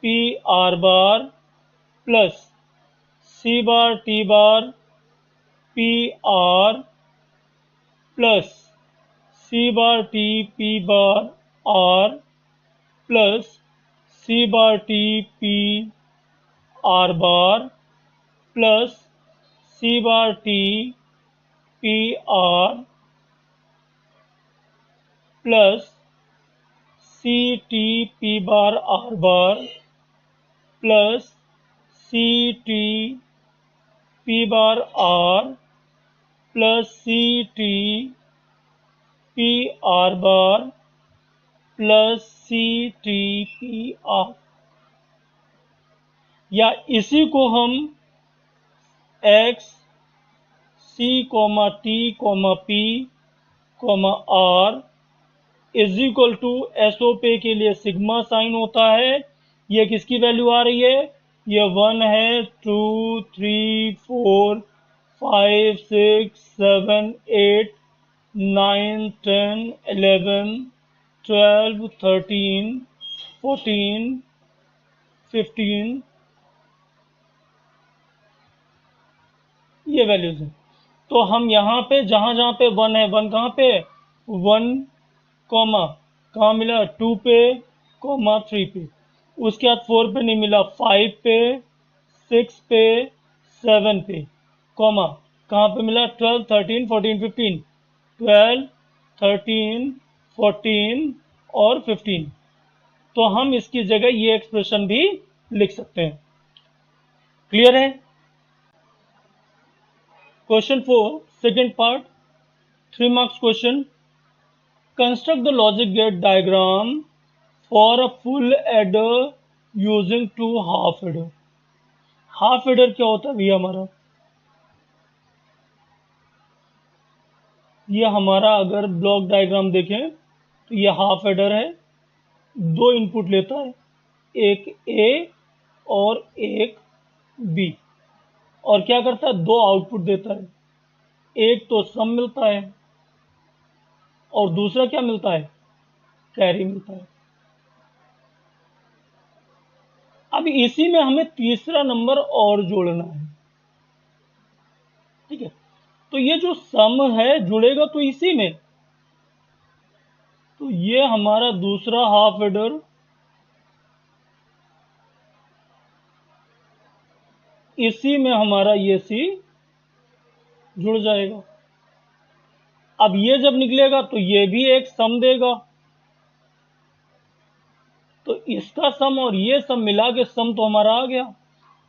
P R bar, plus C bar T bar P R, plus C bar T P bar R, plus C bar T P R bar, plus C bar T P R, plus C T P bar R bar, plus C T P bar R, plus C T P R bar, plus C T P R, या इसी को हम X C comma T comma P comma R is equal to SOP के लिए सिग्मा साइन होता है। ये किसकी वैल्यू आ रही है? ये 1 है, 2, 3, 4, 5, 6, 7, 8, 9, 10, 11, 12, 13, 14, 15, ये वैल्यूज है। तो हम यहाँ पे जहां जहां पे 1 है, 1 कहाँ पे? 1 कॉमा कहाँ मिला? 2 पे कॉमा 3 पे। उसके बाद 4 पे नहीं मिला, 5 पे, 6 पे, 7 पे कॉमा कहाँ पे मिला? 12, 13, 14, 15। 12, 13, 14 और 15। तो हम इसकी जगह ये एक्सप्रेशन भी लिख सकते हैं। क्लियर है? Question 4 second part, 3 marks question. Construct the logic gate diagram for a full adder using 2 half adder. Half adder क्या होता है भैया? हमारा अगर ब्लॉक डायग्राम देखें तो ये हाफ एडर है, 2 इनपुट लेता है, एक ए और एक बी, और क्या करता है? 2 आउटपुट देता है। एक तो सम मिलता है और दूसरा क्या मिलता है? कैरी मिलता है। अब इसी में हमें तीसरा नंबर और जोड़ना है। ठीक है, तो ये जो सम है जुड़ेगा तो इसी में, तो ये हमारा दूसरा हाफ एडर इसी में हमारा ये सी जुड़ जाएगा। अब ये जब निकलेगा तो ये भी एक सम देगा, तो इसका सम और ये सम मिला के सम तो हमारा आ गया।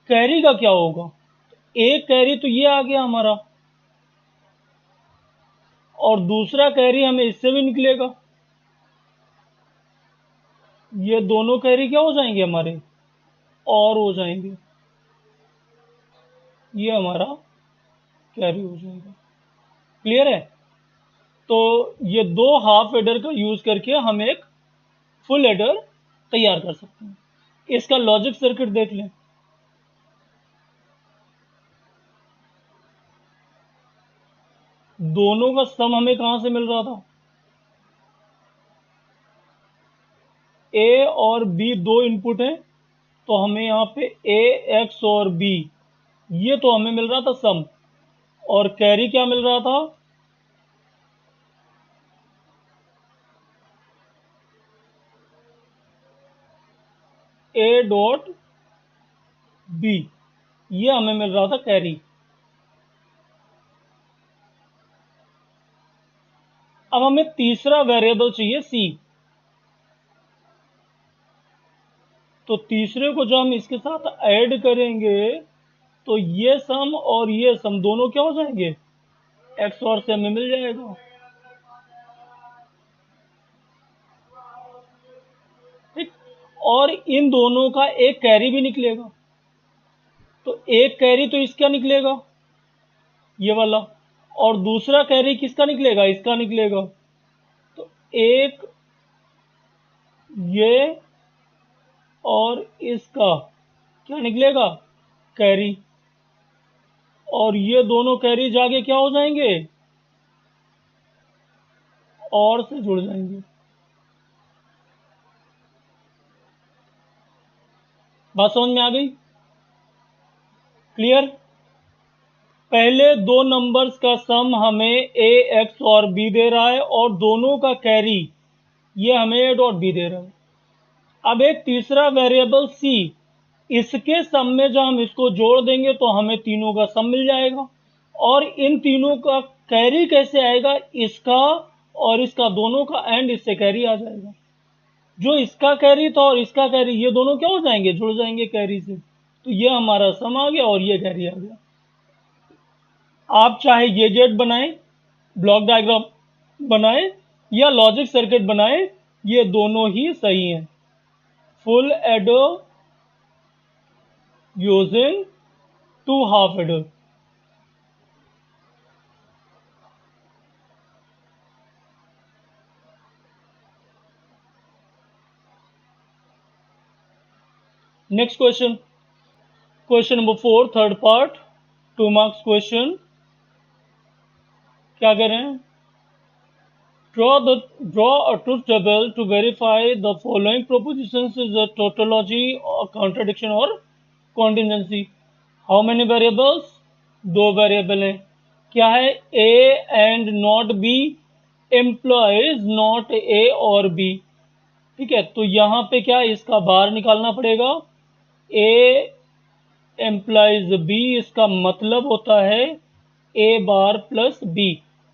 कैरी का क्या होगा? एक कैरी तो ये आ गया हमारा, और दूसरा कैरी हमें इससे भी निकलेगा। ये दोनों कैरी क्या हो जाएंगे हमारे? और हो जाएंगे। ये हमारा कैरी हो जाएगा। क्लियर है? तो ये 2 हाफ एडर का यूज करके हम एक फुल एडर तैयार कर सकते हैं। इसका लॉजिक सर्किट देख लें। दोनों का सम हमें कहां से मिल रहा था? ए और बी 2 इनपुट हैं, तो हमें यहाँ पे ए एक्स और बी, ये तो हमें मिल रहा था सम, और कैरी क्या मिल रहा था? ए डॉट बी, ये हमें मिल रहा था कैरी। अब हमें तीसरा वेरिएबल चाहिए सी, तो तीसरे को जो हम इसके साथ ऐड करेंगे तो ये सम और ये सम दोनों क्या हो जाएंगे? एक्स और से हमें मिल जाएगा। ठीक, और इन दोनों का एक कैरी भी निकलेगा, तो एक कैरी तो इसका निकलेगा, ये वाला, और दूसरा कैरी किसका निकलेगा? इसका निकलेगा। तो एक ये और इसका क्या निकलेगा? कैरी, और ये दोनों कैरी जाके क्या हो जाएंगे? और से जुड़ जाएंगे। बात समझ में आ गई? क्लियर? पहले 2 नंबर्स का सम हमें ए एक्स और बी दे रहा है, और दोनों का कैरी ये हमें ए डॉट बी दे रहा है। अब एक तीसरा वेरिएबल सी, इसके सम में जो हम इसको जोड़ देंगे तो हमें तीनों का सम मिल जाएगा। और इन तीनों का कैरी कैसे आएगा? इसका और इसका दोनों का एंड इससे कैरी आ जाएगा। जो इसका कैरी था और इसका कैरी, ये दोनों क्या हो जाएंगे? जुड़ जाएंगे कैरी से। तो ये हमारा सम आ गया और ये कैरी आ गया। आप चाहे ये गेट बनाएं, ब्लॉक डायग्राम बनाएं, या लॉजिक सर्किट बनाएं, ये दोनों ही सही हैं। Full adder using 2 half adder, next question, question number 4 third part, 2 marks question. क्या कह रहे हैं? Draw a truth table to verify the following propositions is a tautology, or contradiction or contingency. How many variables? दो वेरिएबल हैं। क्या है? A and not B implies not A और B। ठीक है, तो यहां पे क्या इसका बार निकालना पड़ेगा। A implies B, इसका मतलब होता है A bar plus B।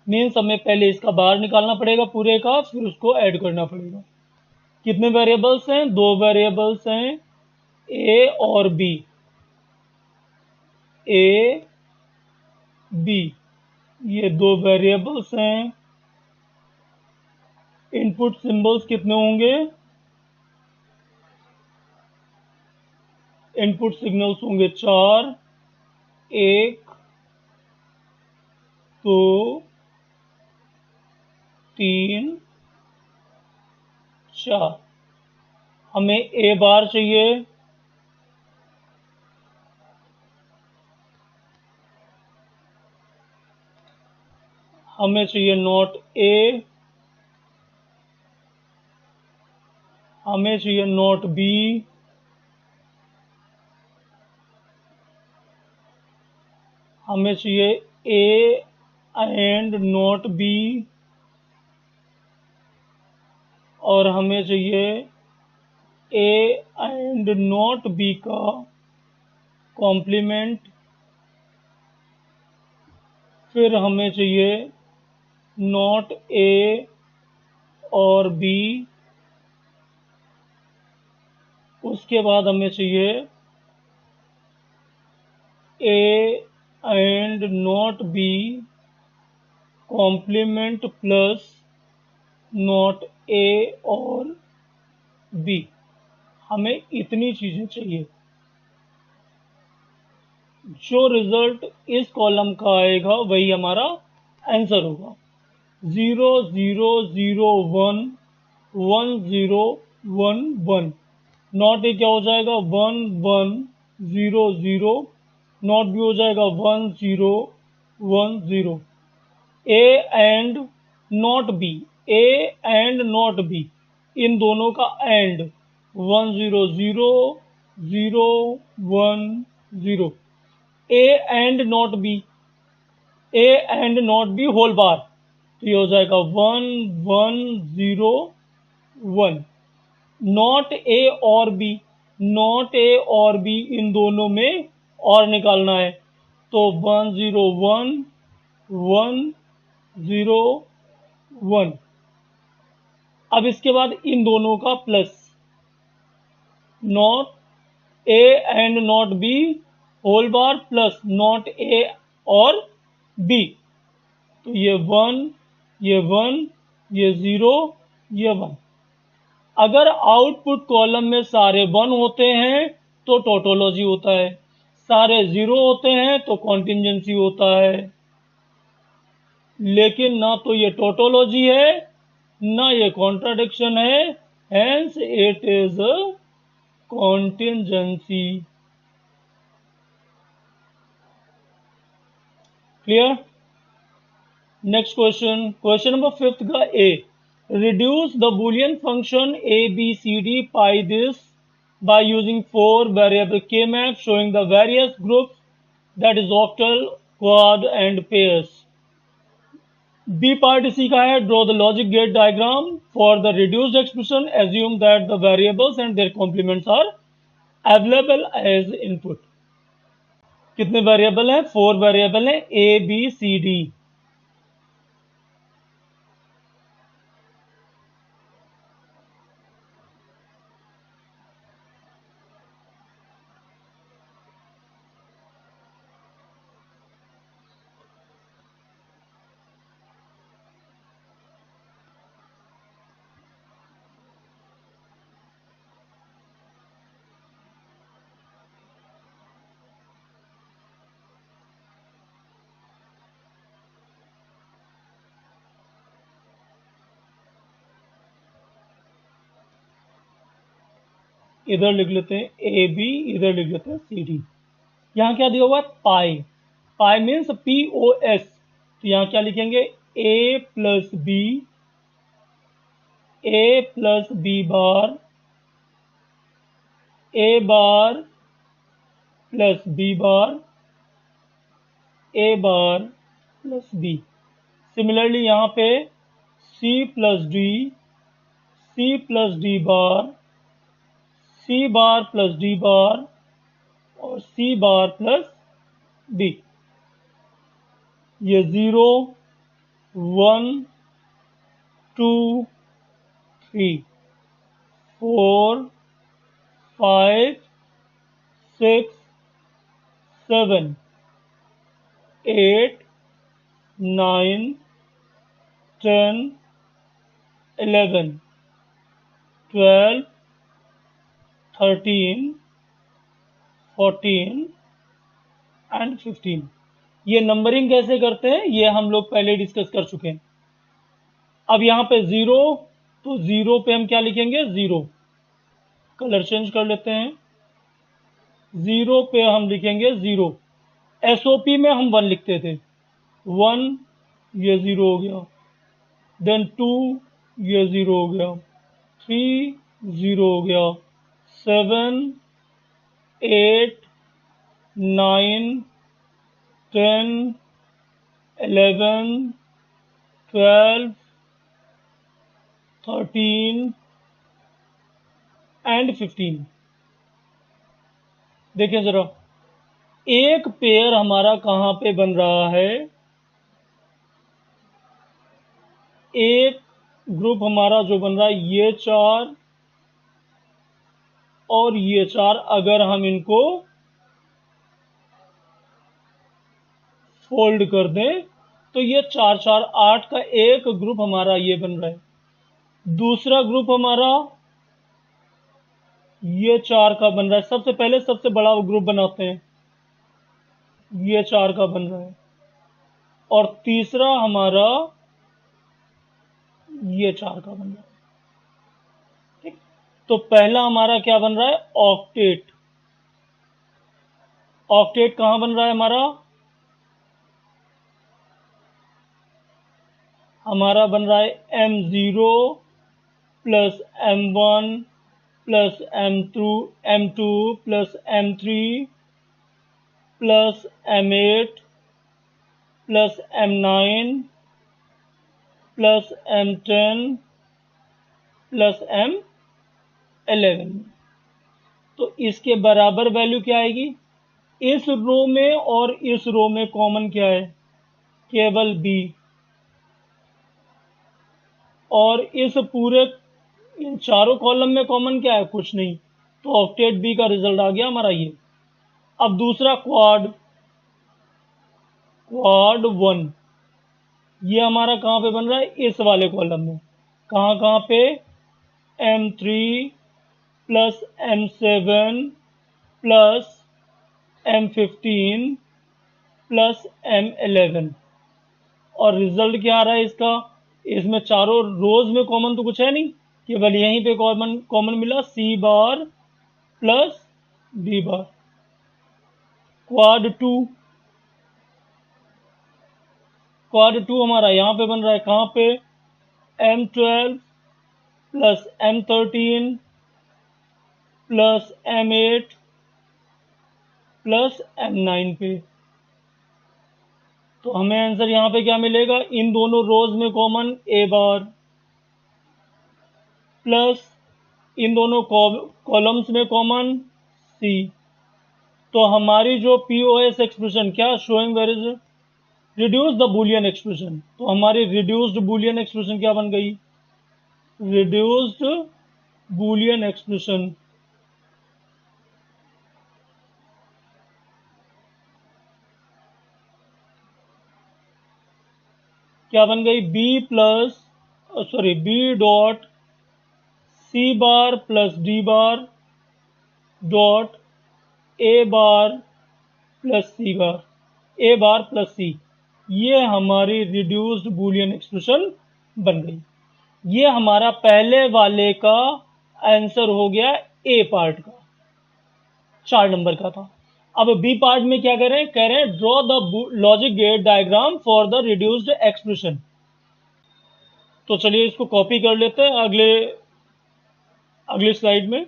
Means हमें पहले इसका बार निकालना पड़ेगा पूरे का, फिर उसको ऐड करना पड़ेगा। कितने वेरिएबल्स हैं? दो वेरिएबल्स हैं, ए और बी। ए बी, ये दो वेरिएबल्स हैं। इनपुट सिंबल्स कितने होंगे? इनपुट सिग्नल्स होंगे 4, 1, 2, 3, 4। हमें ए बार चाहिए, हमें चाहिए नॉट ए, हमें चाहिए नॉट बी, हमें चाहिए ए एंड नॉट बी, और हमें चाहिए ए एंड नॉट बी का कॉम्प्लीमेंट। फिर हमें चाहिए नॉट ए और बी, उसके बाद हमें चाहिए A and not B complement plus not A और बी। हमें इतनी चीजें चाहिए। जो रिजल्ट इस कॉलम का आएगा वही हमारा आंसर होगा। 0 0 0 1 1 0 1 1। नॉट ए क्या हो जाएगा? 1 1 0 0। नॉट बी हो जाएगा 1 0 1 0। A and not B, A and not B, इन दोनों का and 1 0 0 0 1 0। A and not B, A and not B whole bar, तो ये हो जाएगा 1 1 0 1। नॉट ए और बी, नॉट ए और बी, इन दोनों में और निकालना है, तो 1 0 1 1 0 1। अब इसके बाद इन दोनों का plus, not A and not B whole bar plus not A और बी, तो ये 1 ये 1 ये 0 ये 1। अगर आउटपुट कॉलम में सारे 1 होते हैं तो टोटोलॉजी होता है, सारे 0 होते हैं तो कॉन्टिंजेंसी होता है। लेकिन ना तो ये टोटोलॉजी है ना ये कॉन्ट्राडिक्शन है, hence it is contingency. Clear? Next question, question number 5 का A. Reduce the Boolean function A B C D pi this by using 4 variable K-map showing the various groups, that is octal, quad and pairs. B part इसी का है, draw the logic gate diagram for the reduced expression, assume that the variables and their complements are available as input. कितने वेरिएबल हैं? 4 वेरिएबल हैं, ए बी सी डी। इधर लिख लेते हैं ए बी, इधर लिख लेते हैं सी डी। यहाँ क्या दिया हुआ है? पाई। Pi means POS। तो यहाँ क्या लिखेंगे? A plus B, A plus B bar, A bar plus B bar, A bar plus B. Similarly यहाँ पे C plus D, C plus D bar, C bar plus D bar और सी बार प्लस डी। ये 0 1 2 3 4 5 6 7 8 9 10 11 12 13 14 एंड 15। ये नंबरिंग कैसे करते हैं ये हम लोग पहले डिस्कस कर चुके हैं। अब यहाँ पे 0, तो 0 पे हम क्या लिखेंगे? 0। कलर चेंज कर लेते हैं। 0 पे हम लिखेंगे 0। SOP में हम 1 लिखते थे। 1, ये 0 हो गया। देन 2, ये 0 हो गया। 3, 0 हो गया। 7 8 9 10 11 12 13 एंड 15। देखिए जरा, एक पेयर हमारा कहां पे बन रहा है? एक ग्रुप हमारा जो बन रहा है ये 4 और ये 4, अगर हम इनको फोल्ड कर दें तो ये 4 4 8 का एक ग्रुप हमारा ये बन रहा है। दूसरा ग्रुप हमारा ये 4 का बन रहा है। सबसे पहले सबसे बड़ा ग्रुप बनाते हैं, ये 4 का बन रहा है। और तीसरा हमारा ये 4 का बन रहा है। ठीक, तो पहला हमारा क्या बन रहा है? ऑक्टेट। ऑक्टेट कहां बन रहा है हमारा? हमारा बन रहा है M0 plus M1 plus M2 plus M3 plus M8 plus M9 plus M10 plus M11। तो इसके बराबर वैल्यू क्या आएगी? इस रो में और इस रो में कॉमन क्या है? केवल B। और इस पूरे इन चारों कॉलम में कॉमन क्या है? कुछ नहीं। तो ऑक्टेट बी का रिजल्ट आ गया हमारा ये। अब दूसरा क्वाड, क्वाड 1, ये हमारा कहां पे बन रहा है? इस वाले कॉलम में। कहां कहां पे? M3 plus M7 plus M15 plus M11। और रिजल्ट क्या आ रहा है इसका? इसमें चारों रोज में कॉमन तो कुछ है नहीं, केवल यहीं पे कॉमन कॉमन मिला, C bar plus B bar. Quad 2, quad 2 हमारा यहां पे बन रहा है। कहां पे? M12 plus M13 plus M8 plus M9 पे। तो हमें आंसर यहां पे क्या मिलेगा? इन दोनों रोज में कॉमन ए बार प्लस इन दोनों कॉलम्स में कॉमन सी। तो हमारी जो POS एक्सप्रेशन क्या showing where is reduce the Boolean expression. तो हमारी रिड्यूस्ड बुलियन एक्सप्रेशन क्या बन गई? रिड्यूस्ड बुलियन एक्सप्रेशन क्या बन गई? B dot C bar plus D bar dot A bar plus C bar, A bar plus C. ये हमारी रिड्यूस्ड बुलियन एक्सप्रेशन बन गई। ये हमारा पहले वाले का आंसर हो गया ए पार्ट का, 4 नंबर का था। अब बी पार्ट में क्या करें, कह रहे हैं draw the logic gate diagram for the reduced expression. तो चलिए इसको कॉपी कर लेते हैं अगली स्लाइड में।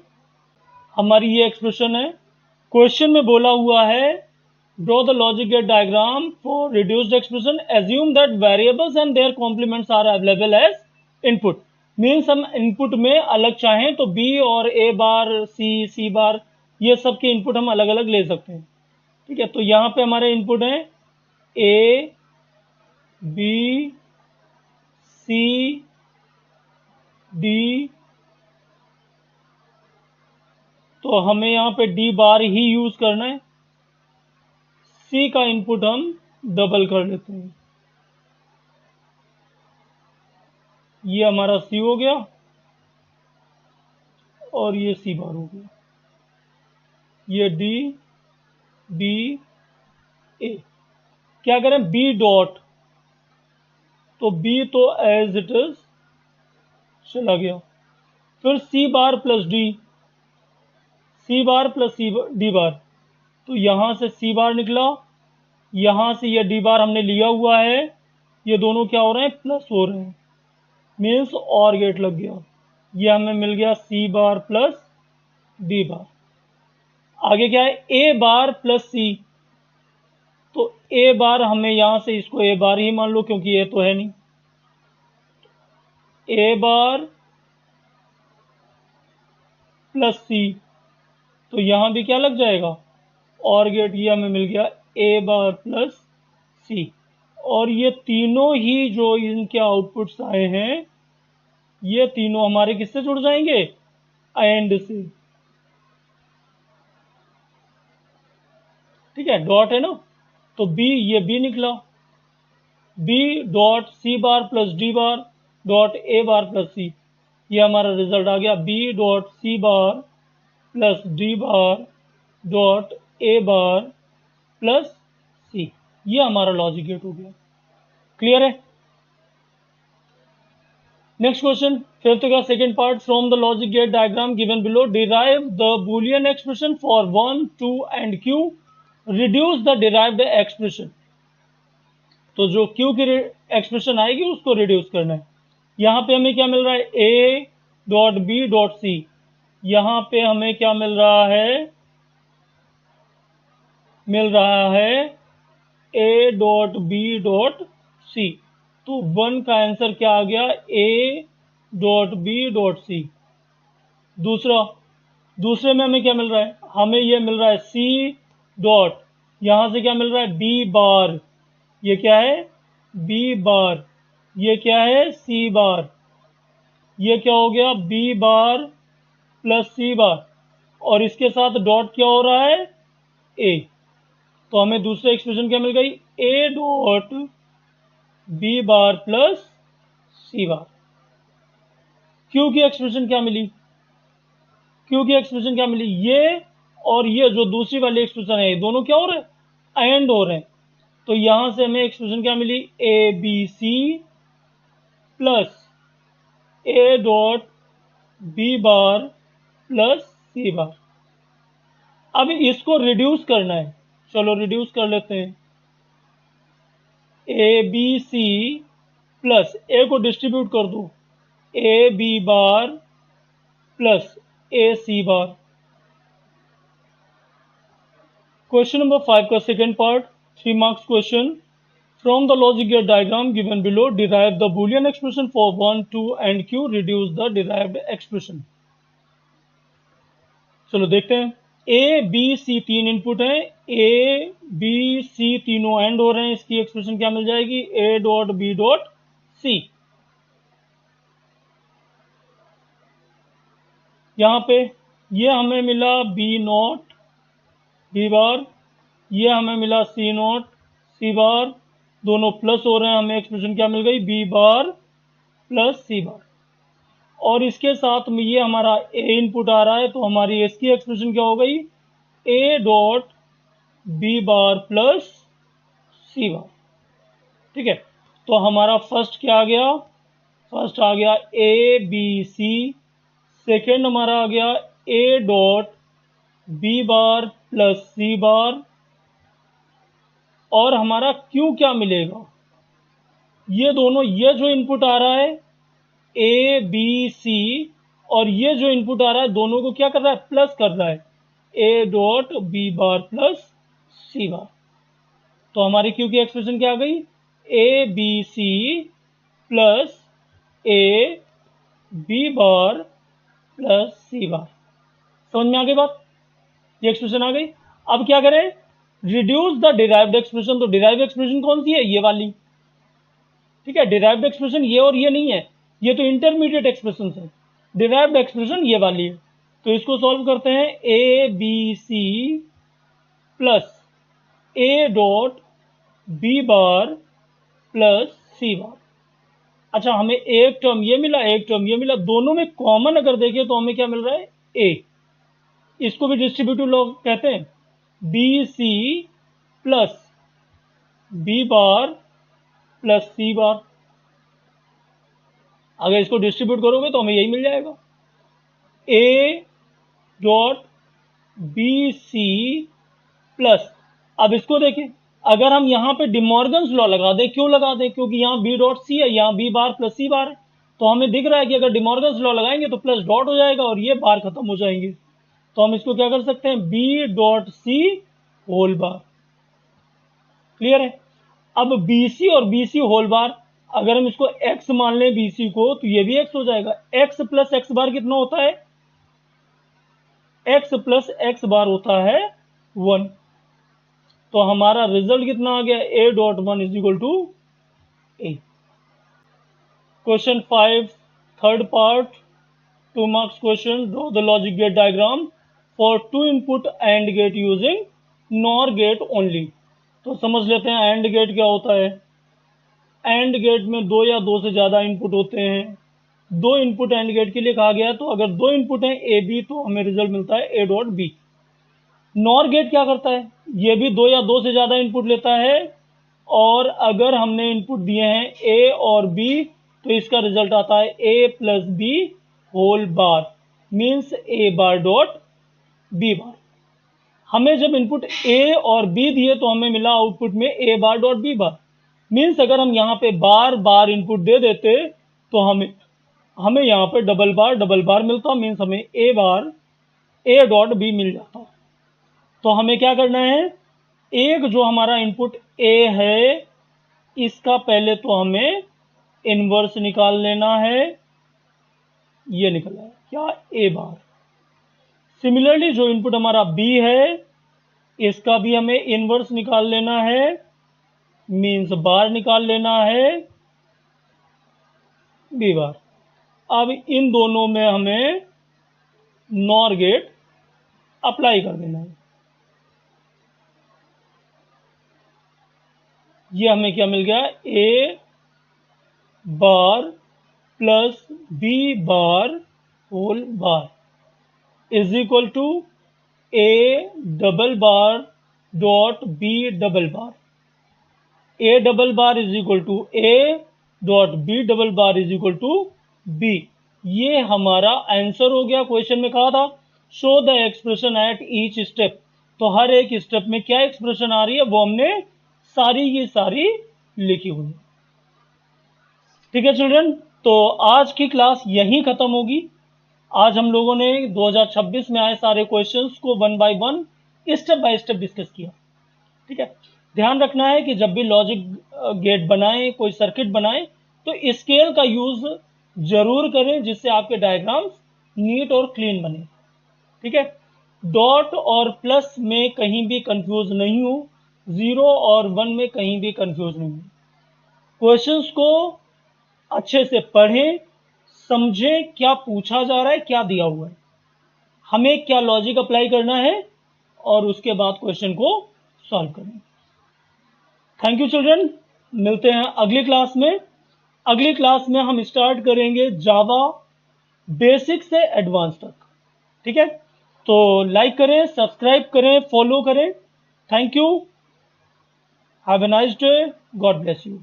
हमारी ये एक्सप्रेशन है। क्वेश्चन में बोला हुआ है draw the logic gate diagram for reduced expression, assume that variables and their complements are available as input. Means हम इनपुट में अलग चाहें तो बी और ए बार, सी बार, ये सब के इनपुट हम अलग अलग ले सकते हैं। ठीक है, तो यहां पे हमारे इनपुट हैं ए, बी, सी, डी, तो हमें यहाँ पे डी बार ही यूज करना है। सी का इनपुट हम डबल कर लेते हैं, ये हमारा सी हो गया और ये सी बार हो गया, ये डी, बी, ए। क्या करें, बी डॉट, तो बी तो एज इट इज चला गया। फिर सी बार प्लस डी, सी बार प्लस डी बार, तो यहां से सी बार निकला, यहां से ये डी बार हमने लिया हुआ है, ये दोनों क्या हो रहे हैं, प्लस हो रहे हैं, मीन्स और गेट लग गया। ये हमें मिल गया सी बार प्लस डी बार। आगे क्या है, ए बार प्लस सी, तो ए बार हमें यहां से इसको ए बार ही मान लो क्योंकि ए तो है नहीं। ए बार प्लस सी, तो यहां भी क्या लग जाएगा, और गेट, ये हमें मिल गया ए बार प्लस सी। और ये तीनों ही जो इनके आउटपुट्स आए हैं, ये तीनों हमारे किससे जुड़ जाएंगे, एंड से। ठीक है, डॉट है ना, तो बी, ये बी निकला, B dot C bar plus D bar dot A bar plus C, ये हमारा रिजल्ट आ गया, B dot C bar plus D bar dot A bar plus C. ये हमारा लॉजिक गेट हो गया। क्लियर है। नेक्स्ट क्वेश्चन, फिफ्थ का second part, from the logic gate diagram given below derive the Boolean expression for 1, 2 and Q, reduce the derived expression. तो जो क्यू की एक्सप्रेशन आएगी उसको रिड्यूस करना है। यहां पे हमें क्या मिल रहा है, A dot B dot C, यहां पे हमें क्या मिल रहा है, A dot B dot C. तो 1 का आंसर क्या आ गया, A dot B dot C. दूसरे में हमें क्या मिल रहा है, हमें ये मिल रहा है सी डॉट, यहां से क्या मिल रहा है, बी बार, ये क्या है, बी बार, ये क्या है, सी बार, ये क्या हो गया, B bar plus C bar, और इसके साथ डॉट क्या हो रहा है, ए। तो हमें दूसरी एक्सप्रेशन क्या मिल गई, A dot B bar plus C bar. Q की एक्सप्रेशन क्या मिली, ये और ये जो दूसरी वाली एक्सप्रेशन है, ये दोनों क्या हो रहे हैं, एंड हो रहे हैं। तो यहां से हमें एक्सप्रेशन क्या मिली, A B C plus A dot B bar plus C bar. अब इसको रिड्यूस करना है, चलो रिड्यूस कर लेते हैं। ए बी सी प्लस, ए को डिस्ट्रीब्यूट कर दो, A B bar plus A C bar. Question number 5 का second part, 3 marks question, from the logic gate diagram given below derive the Boolean expression for 1, 2 and Q, reduce the derived expression. चलो देखते हैं। ए बी सी 3 इनपुट है, ए बी सी तीनों एंड हो रहे हैं, इसकी एक्सप्रेशन क्या मिल जाएगी, A dot B dot C. यहां पे ये हमें मिला बी नॉट बी बार, ये हमें मिला सी नॉट सी बार, दोनों प्लस हो रहे हैं, हमें एक्सप्रेशन क्या मिल गई, B bar plus C bar. और इसके साथ में ये हमारा ए इनपुट आ रहा है, तो हमारी इसकी एक्सप्रेशन क्या हो गई, A dot B bar plus C bar. ठीक है, तो हमारा फर्स्ट क्या आ गया, फर्स्ट आ गया ए बी सी, सेकेंड हमारा आ गया A dot B bar plus C bar, और हमारा क्यू क्या मिलेगा, ये दोनों, ये जो इनपुट आ रहा है ए बी सी, और ये जो इनपुट आ रहा है दोनों को क्या कर रहा है, प्लस कर रहा है, A dot B bar plus C bar. तो हमारी क्यू की एक्सप्रेशन क्या आ गई, A B C plus A B bar plus C bar. समझ में आ गई बात, ये एक्सप्रेशन आ गई। अब क्या करें, रिड्यूस द डिराइव्ड एक्सप्रेशन। तो डिराइव्ड एक्सप्रेशन कौन सी है, ये वाली, ठीक है। डिराइव्ड एक्सप्रेशन ये और ये नहीं है, ये तो इंटरमीडिएट एक्सप्रेशन है। डिराइव्ड एक्सप्रेशन ये वाली है। तो इसको सॉल्व करते हैं, A B C plus A dot B bar plus C bar. अच्छा, हमें एक टर्म ये मिला, एक टर्म ये मिला, दोनों में कॉमन अगर देखें तो हमें क्या मिल रहा है, ए। इसको भी डिस्ट्रीब्यूटिव लॉ कहते हैं। B C plus B bar plus C bar, अगर इसको डिस्ट्रीब्यूट करोगे तो हमें यही मिल जाएगा, A dot B C plus. अब इसको देखें, अगर हम यहां पे डिमॉर्गन्स लॉ लगा दें, क्यों लगा दें, क्योंकि यहां बी डॉट सी है, यहां बी बार प्लस सी बार है, तो हमें दिख रहा है कि अगर डिमॉर्गन्स लॉ लगाएंगे तो प्लस डॉट हो जाएगा और ये बार खत्म हो जाएंगे। तो हम इसको क्या कर सकते हैं, B dot C whole bar. Clear है। अब बी सी और बी सी होल बार, अगर हम इसको एक्स मान लें बी सी को, तो ये भी एक्स हो जाएगा। एक्स प्लस एक्स बार कितना होता है, एक्स प्लस एक्स बार होता है 1। तो हमारा रिजल्ट कितना आ गया, A dot 1 is equal to A. Question 5 third part, 2 marks question. Draw the logic gate diagram for 2 input and gate using NOR gate only. तो समझ लेते हैं एंड गेट क्या होता है। एंड गेट में 2 या 2 से ज्यादा इनपुट होते हैं। 2 इनपुट एंड गेट के लिए कहा गया है, तो अगर 2 इनपुट हैं ए बी तो हमें रिजल्ट मिलता है A dot B. NOR gate क्या करता है, ये भी 2 या 2 से ज्यादा इनपुट लेता है, और अगर हमने इनपुट दिए हैं ए और बी तो इसका रिजल्ट आता है A plus B whole bar, means A bar dot B bar. हमें जब इनपुट ए और बी दिए तो हमें मिला आउटपुट में A bar dot B bar, means अगर हम यहाँ पे बार बार इनपुट दे देते तो हमें यहाँ पे डबल बार मिलता, मीन्स हमें ए बार ए डॉट बी मिल जाता। तो हमें क्या करना है, एक जो हमारा इनपुट ए है इसका पहले तो हमें इनवर्स निकाल लेना है, ये निकला है क्या, ए बार। सिमिलरली जो इनपुट हमारा बी है इसका भी हमें इनवर्स निकाल लेना है, मीन्स बार निकाल लेना है, बी बार। अब इन दोनों में हमें नॉर गेट अप्लाई कर देना है। ये हमें क्या मिल गया, A bar plus B bar whole bar is equal to A double bar dot B double bar. A double bar is equal to A dot B double bar is equal to B. ये हमारा आंसर हो गया। क्वेश्चन में कहा था show the expression at each step, तो हर एक स्टेप में क्या एक्सप्रेशन आ रही है वो हमने सारी की सारी लिखी हुई। ठीक है चिल्ड्रन, तो आज की क्लास यहीं खत्म होगी। आज हम लोगों ने 2026 में आए सारे क्वेश्चंस को 1 by 1 step by step discuss किया। ठीक है, ध्यान रखना है कि जब भी लॉजिक गेट बनाएं, कोई सर्किट बनाएं, तो स्केल का यूज जरूर करें जिससे आपके डायग्राम्स नीट और क्लीन बने। ठीक है, डॉट और प्लस में कहीं भी कंफ्यूज नहीं हो, 0 और 1 में कहीं भी कंफ्यूज नहीं हो। क्वेश्चंस को अच्छे से पढ़ें, समझें क्या पूछा जा रहा है, क्या दिया हुआ है, हमें क्या लॉजिक अप्लाई करना है, और उसके बाद क्वेश्चन को सॉल्व करें। थैंक यू चिल्ड्रन, मिलते हैं अगली क्लास में। अगली क्लास में हम स्टार्ट करेंगे जावा बेसिक से एडवांस तक। ठीक है, तो लाइक करें, सब्सक्राइब करें, फॉलो करें। Thank you, have a nice day, God bless you.